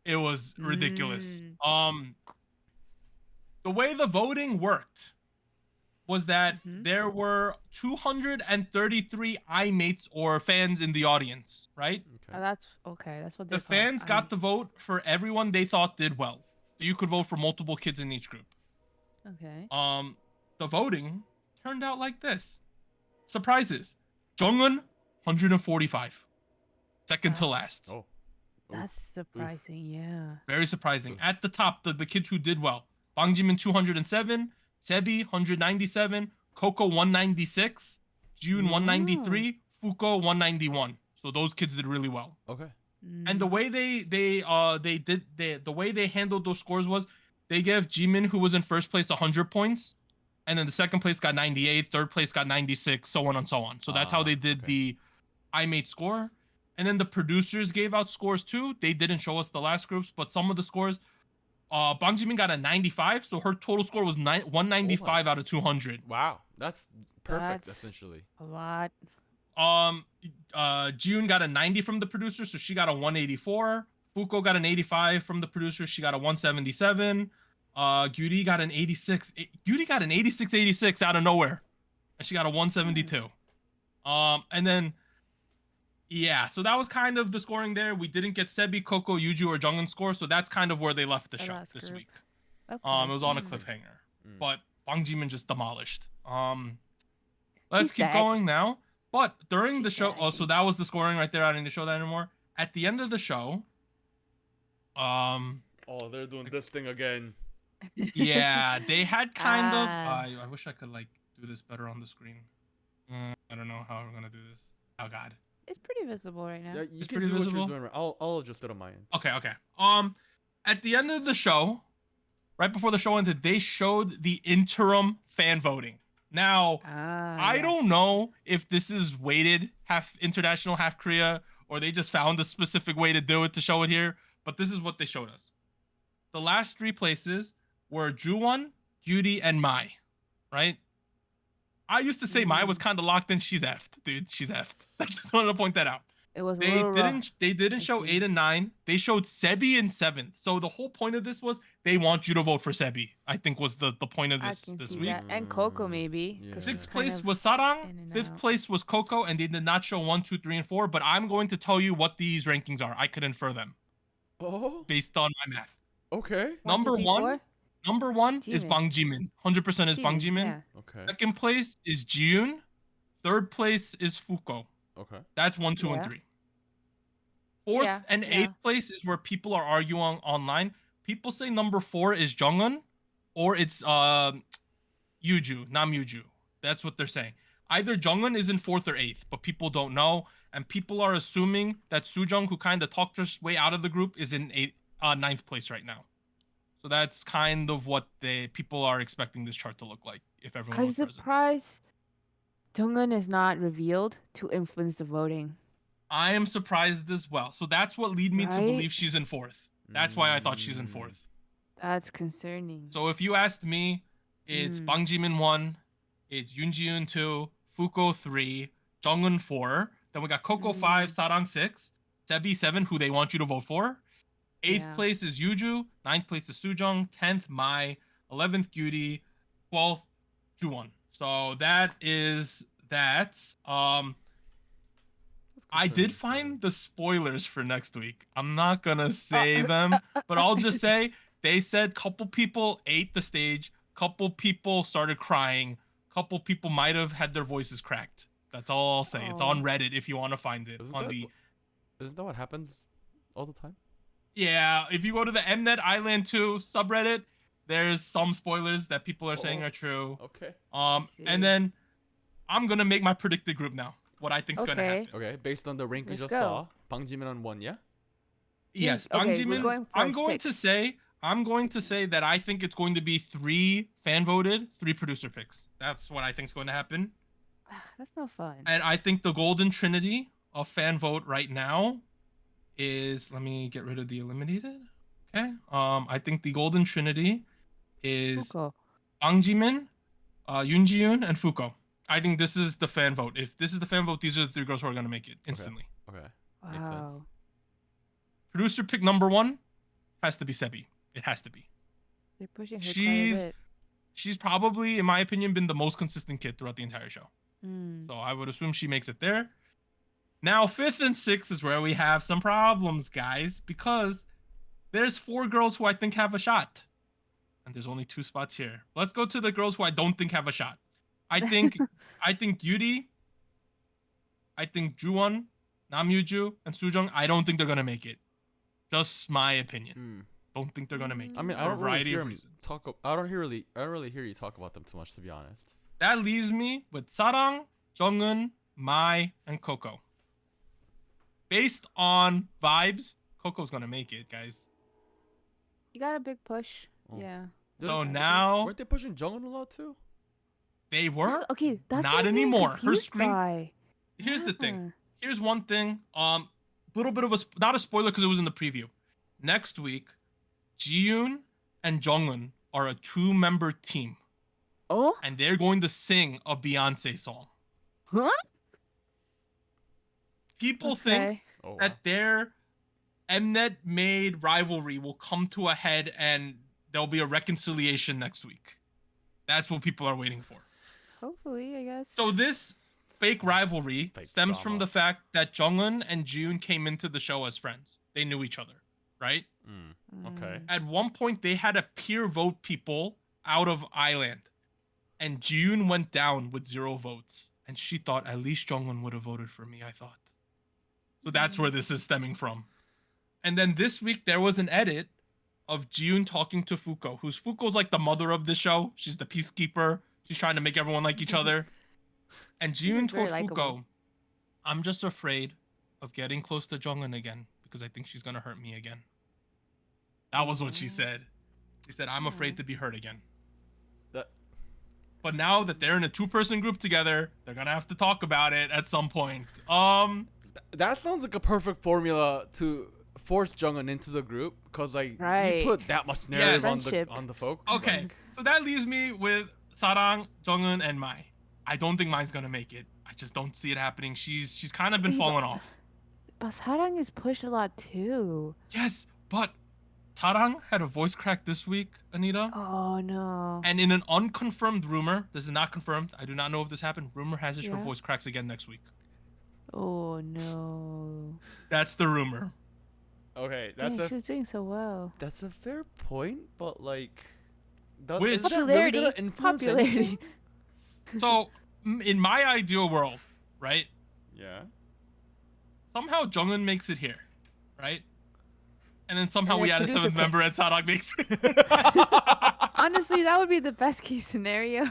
It was ridiculous. The way the voting worked was that there were 233 iMates or fans in the audience, right? Okay. Oh, that's okay. That's what The fans got to vote for everyone they thought did well. So you could vote for multiple kids in each group. Okay. The voting turned out like this. Surprises. Jonghyun, 145. Second to last. Oh. That's surprising. Yeah. Very surprising. At the top, the kids who did well. Bang Jimin, 207. Sebi, 197. Coco, 196. June, 193. Fuko, 191. So those kids did really well. Okay. And the way the way they handled those scores was they gave Jimin, who was in first place, 100 points, and then the second place got 98, third place got 96, so on and so on. So that's how they did the iMate score. And then the producers gave out scores too. They didn't show us the last groups, but some of the scores, Bang Jimin got a 95, so her total score was 195 out of 200. Wow, that's perfect. Essentially, a lot. June got a 90 from the producer, so she got a 184. Fuko got an 85 from the producer, she got a 177. Gyuri got an 86. Gyuri got an 86 out of nowhere, and she got a 172. And then yeah, so that was kind of the scoring there. We didn't get Sebi, Coco, Yuju, or Junghyun's score, so that's kind of where they left the show this week. Okay. It was on a cliffhanger, but Bang Jimin just demolished. Let's keep going now. But during the show, so that was the scoring right there. I don't need to show that anymore. At the end of the show, they're doing this thing again. Yeah, they had kind of. I wish I could like do this better on the screen. I don't know how I'm gonna do this. Oh God. It's pretty visible right now. Yeah, you can do what you're doing right. I'll adjust it on my end. Okay. At the end of the show, right before the show ended, they showed the interim fan voting. Now, I don't know if this is weighted half international, half Korea, or they just found a specific way to do it to show it here. But this is what they showed us. The last three places were Juwon, Gyuri, and Mai, right? I used to say Mai was kind of locked in. She's effed, dude. She's effed. I just wanted to point that out. It was They didn't show 8 and 9. They showed Sebi in 7th. So the whole point of this was they want you to vote for Sebi. I think was the point of this week. That. And Coco maybe. Yeah. 6th place was Sarang. 5th place was Coco, and they did not show 1, 2, 3, and 4. But I'm going to tell you what these rankings are. I could infer them. Oh. Based on my math. Okay. Number one is Bang Jimin. 100% is Bang Jimin. Yeah. Okay. Second place is Jiyoon. Third place is Fuko. Okay. That's 1, 2, and 3. Fourth and 8th place is where people are arguing online. People say number 4 is Junghyun, or it's Yuju, Nam Yuju. That's what they're saying. Either Junghyun is in 4th or 8th, but people don't know, and people are assuming that Sujung, who kind of talked her way out of the group, is in 9th place right now. So that's kind of what people are expecting this chart to look like if everyone was present. I'm surprised Junghyun is not revealed to influence the voting. I am surprised as well. So that's what lead me to believe she's in 4th. That's why I thought she's in 4th. That's concerning. So if you asked me, it's Bang Jimin 1, it's Yoon Ji-yoon 2, Fuko 3, Junghyun 4. Then we got Coco 5, Sarang 6, Sebi 7, who they want you to vote for. 8th place is Yuju, 9th place is Sujung, 10th Mai, 11th Gyuri, 12th Juwon. So that is that. I did find the spoilers for next week. I'm not gonna say them, but I'll just say they said couple people ate the stage, couple people started crying, couple people might have had their voices cracked. That's all I'll say. It's on Reddit if you want to find it. Isn't that what happens all the time? Yeah, if you go to the Mnet Island 2 subreddit, there's some spoilers that people are saying are true. Okay. And then I'm gonna make my predicted group now. What I think's gonna happen. Okay, based on the rank you just saw, Bang Jimin on 1, yeah? Yes, Bang Jimin. I'm going to say that I think it's going to be 3 fan voted, 3 producer picks. That's what I think's going to happen. That's no fun. And I think the golden trinity of fan vote right now is, let me get rid of the eliminated. Okay. I think the golden trinity is Bang Jimin, Yoon Ji-yoon, and Fuko. I think this is the fan vote. If this is the fan vote, these are the 3 girls who are going to make it instantly. Okay. Wow. Makes sense. Producer pick number 1 has to be Sebi. It has to be. They're pushing her quite a bit. she's probably, in my opinion, been the most consistent kid throughout the entire show. So I would assume she makes it there. Now, 5th and 6th is where we have some problems, guys, because there's 4 girls who I think have a shot. And there's only 2 spots here. Let's go to the girls who I don't think have a shot. I think Yuri, I think Juwon, Namyuju, and Sujong, I don't think they're going to make it. Just my opinion. Don't think they're going to make it. I mean, I don't really hear I don't really hear you talk about them too much, to be honest. That leaves me with Sarang, Jongin, Mai, and Coco. Based on vibes, Coco's gonna make it, guys. You got a big push. Yeah. So now, weren't they pushing Jongin a lot too? They were. Okay, that's not anymore. Her screen. By. Here's the thing. Here's one thing. Little bit of not a spoiler because it was in the preview. Next week, Jiyoon and Jongin are a 2-member team. Oh. And they're going to sing a Beyonce song. Huh? People think that their Mnet-made rivalry will come to a head and there'll be a reconciliation next week. That's what people are waiting for. Hopefully, I guess. So this fake rivalry stems from the fact that Jongin and June came into the show as friends. They knew each other, right? Okay. At one point, they had to peer vote people out of Island. And June went down with 0 votes. And she thought, at least Jongin would have voted for me, I thought. So that's where this is stemming from. And then this week, there was an edit of Jiyoon talking to Fuko, Fuko's like the mother of the show. She's the peacekeeper. She's trying to make everyone like each other. And Jiyoon told Fuko, I'm just afraid of getting close to Jongin again because I think she's going to hurt me again. That was what she said. She said, I'm afraid to be hurt again. But now that they're in a 2-person group together, they're going to have to talk about it at some point. That sounds like a perfect formula to force Jongin into the group because you put that much narrative on the folk. Okay, so that leaves me with Sarang, Jongin, and Mai. I don't think Mai's gonna make it. I just don't see it happening. She's kind of been falling off. But Sarang is pushed a lot too. Yes, but Sarang had a voice crack this week, Anita. Oh no. And in an unconfirmed rumor, this is not confirmed. I do not know if this happened. Rumor has it her voice cracks again next week. Oh no. That's the rumor. Okay, she was doing so well. That's a fair point, but popularity. So, in my ideal world, right? Yeah. Somehow Jongin makes it here, right? And then somehow we add a 7th member and Sarang makes it. Honestly, that would be the best case scenario.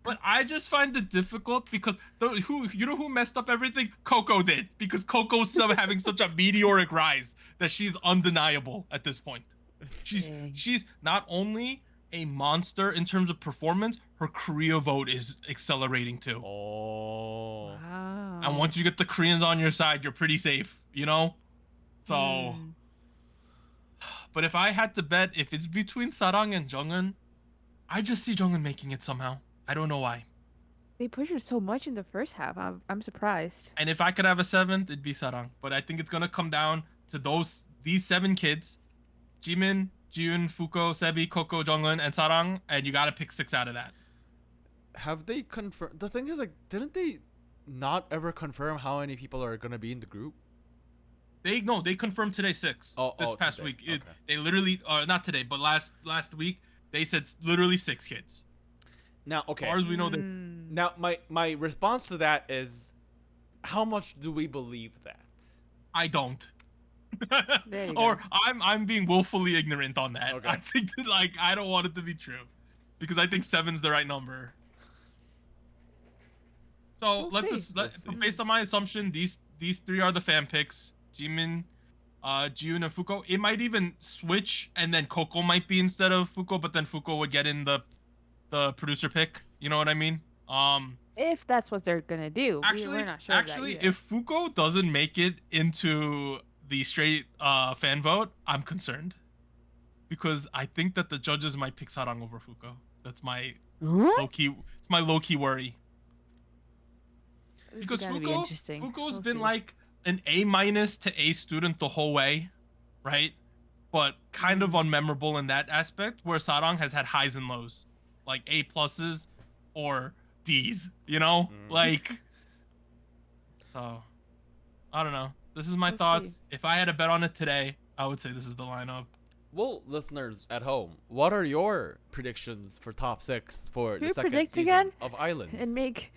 But I just find it difficult because who messed up everything? Coco did, because Coco's having such a meteoric rise that she's undeniable at this point. She's not only a monster in terms of performance, her Korea vote is accelerating too. Oh. Wow. And once you get the Koreans on your side, you're pretty safe, you know? So but if I had to bet, if it's between Sarang and Jongin, I just see Jongin making it somehow. I don't know why. They push her so much in the first half. I'm surprised. And if I could have a 7th, it'd be Sarang. But I think it's gonna come down to these 7 kids: Jimin, Jiyoon, Fuko, Sebi, Coco, Jongin, and Sarang, and you gotta pick 6 out of that. Have they confirmed? The thing is, didn't they not ever confirm how many people are gonna be in the group? They confirmed today 6. This past today. week. Okay. They literally, not today, but last week, they said literally 6 kids. Now, okay. As far as we know, now my response to that is, how much do we believe that? I don't. There you Or go. I'm being willfully ignorant on that. Okay. I think that, I don't want it to be true, because I think 7's the right number. So let's see. Based on my assumption, these 3 are the fan picks: Jimin, Jiyoon, and Fuko. It might even switch, and then Coco might be instead of Fuko, but then Fuko would get in the producer pick. You know what I mean? If that's what they're gonna do. We're not sure actually, of that yet. if Fuko doesn't make it into the straight fan vote, I'm concerned, because I think that the judges might pick Sarang over Fuko. That's my low key. It's my low key worry. Because Fuko's been like an A- to A student the whole way, right? But kind of unmemorable in that aspect, where Sarang has had highs and lows. like A pluses or D's. You know, like. So, I don't know. This is my We'll thoughts. see. If I had a bet on it today, I would say this is the lineup. Well, listeners at home, what are your predictions for top 6 for Can the we second predict season again? of Island? And make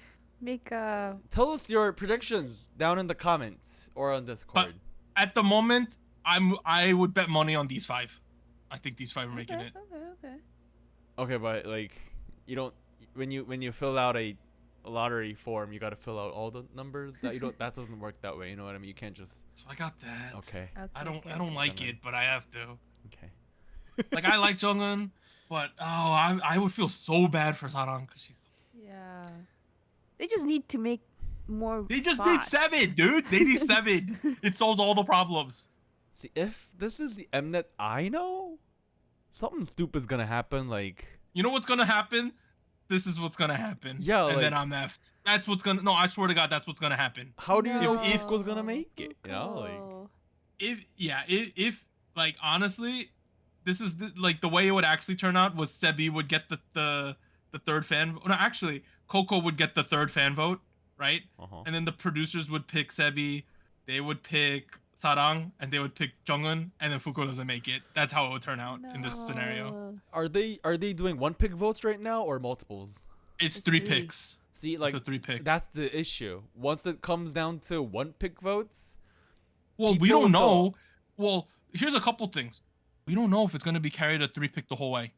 Tell us your predictions down in the comments or on But Discord. at the moment, I would bet money on these 5. I think these 5 are making it. Okay. Okay, but like you don't when you fill out a lottery form, you got to fill out all the numbers. That you don't that doesn't work that way. You know what I mean? You can't just. So I got that. Okay. I don't like it, but I have to. Okay. Like I like Jungin, but I would feel so bad for Sarang because she's. Yeah. They just need to make more. They just need spots. 7, dude. They need 7. It solves all the problems. See, if this is the Mnet I know, something stupid's gonna happen. Like. You know what's gonna happen? This is what's gonna happen. Yeah, and like- then I'm effed. That's what's gonna. No, I swear to God, that's what's gonna happen. How do you know If- Fuko's gonna make it? You know, like. Fuko. If like honestly, this is like the way it would actually turn out was Sebi would get the third fan. No, actually, Coco would get the third fan vote, right? Uh-huh. And then the producers would pick Sebi, they would pick Sarang, and they would pick Jungin, and then Fuko doesn't make it. That's how it would turn out in this scenario. No. Are they doing one pick votes right now or multiples? It's 3 three. picks. See, like a 3 pick. that's the issue. Once it comes down to one pick votes, Well, we people don't know. don't- Well, here's a couple things. We don't know if it's going to be carried a 3 pick the whole way.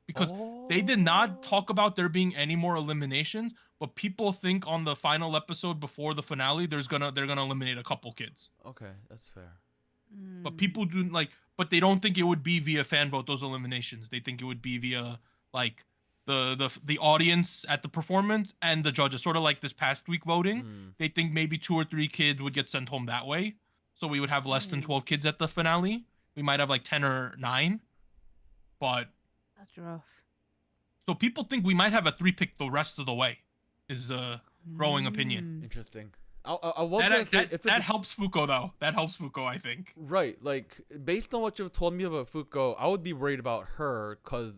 Because they did not talk about there being any more eliminations, but people think on the final episode before the finale they're going to eliminate a couple kids. okay, that's fair. But people do but they don't think it would be via fan vote those eliminations. They think it would be via like the audience at the performance and the judges, sort of like this past week voting. They think maybe 2 or 3 kids would get sent home that way. So we would have less than 12 kids at the finale. We might have like 10 or 9. But That's rough. so people think we might have a 3 pick the rest of the way. Is a growing opinion. Interesting. I was gonna say if That it, helps Fuko though. That helps Fuko, I think. right, like based on what you've told me about Fuko, I would be worried about her because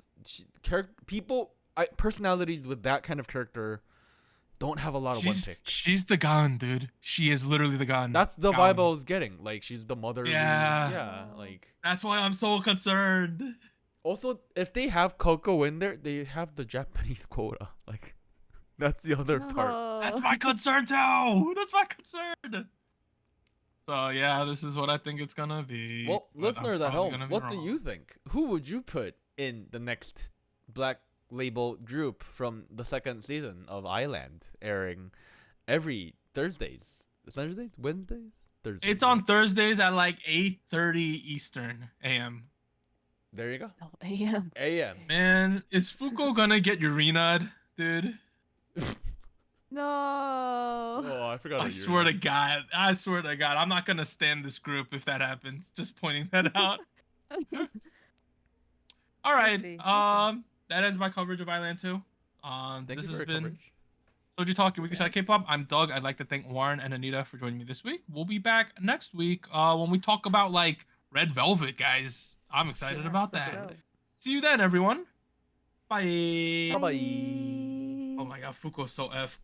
personalities with that kind of character don't have a lot of one pick. She's the gun, dude. She is literally the gun. That's the Gun. vibe I was getting. Like she's the mother. Yeah. Like That's why I'm so concerned. also if they have Coco in there, they have the Japanese quota. Like that's the other part. That's my concern too. That's my concern. So yeah, this is what I think it's gonna be. Well, but I'm listeners at probably home, gonna be what do wrong. you think? Who would you put in the next Black Label group from the second season of Island, airing every Thursdays? Wednesdays, Thursdays. It's on Thursdays at like 8:30 Eastern AM. There you go. Oh, yeah. AM. Man, is Fuko gonna get Urina'd, dude? No. Oh, I forgot. I swear to God. I'm not gonna stand this group if that happens. Just pointing that out. All right. see. That ends my coverage of Island 2. Thank This you has for your been coverage. SojuTalk, your weekly shot of K-pop. I'm Doug. I'd like to thank Warren and Anita for joining me this week. We'll be back next week when we talk about like Red Velvet, guys. I'm excited about that. Go. See you then, everyone. Bye. Bye bye. Oh my God, Fuko's so effed.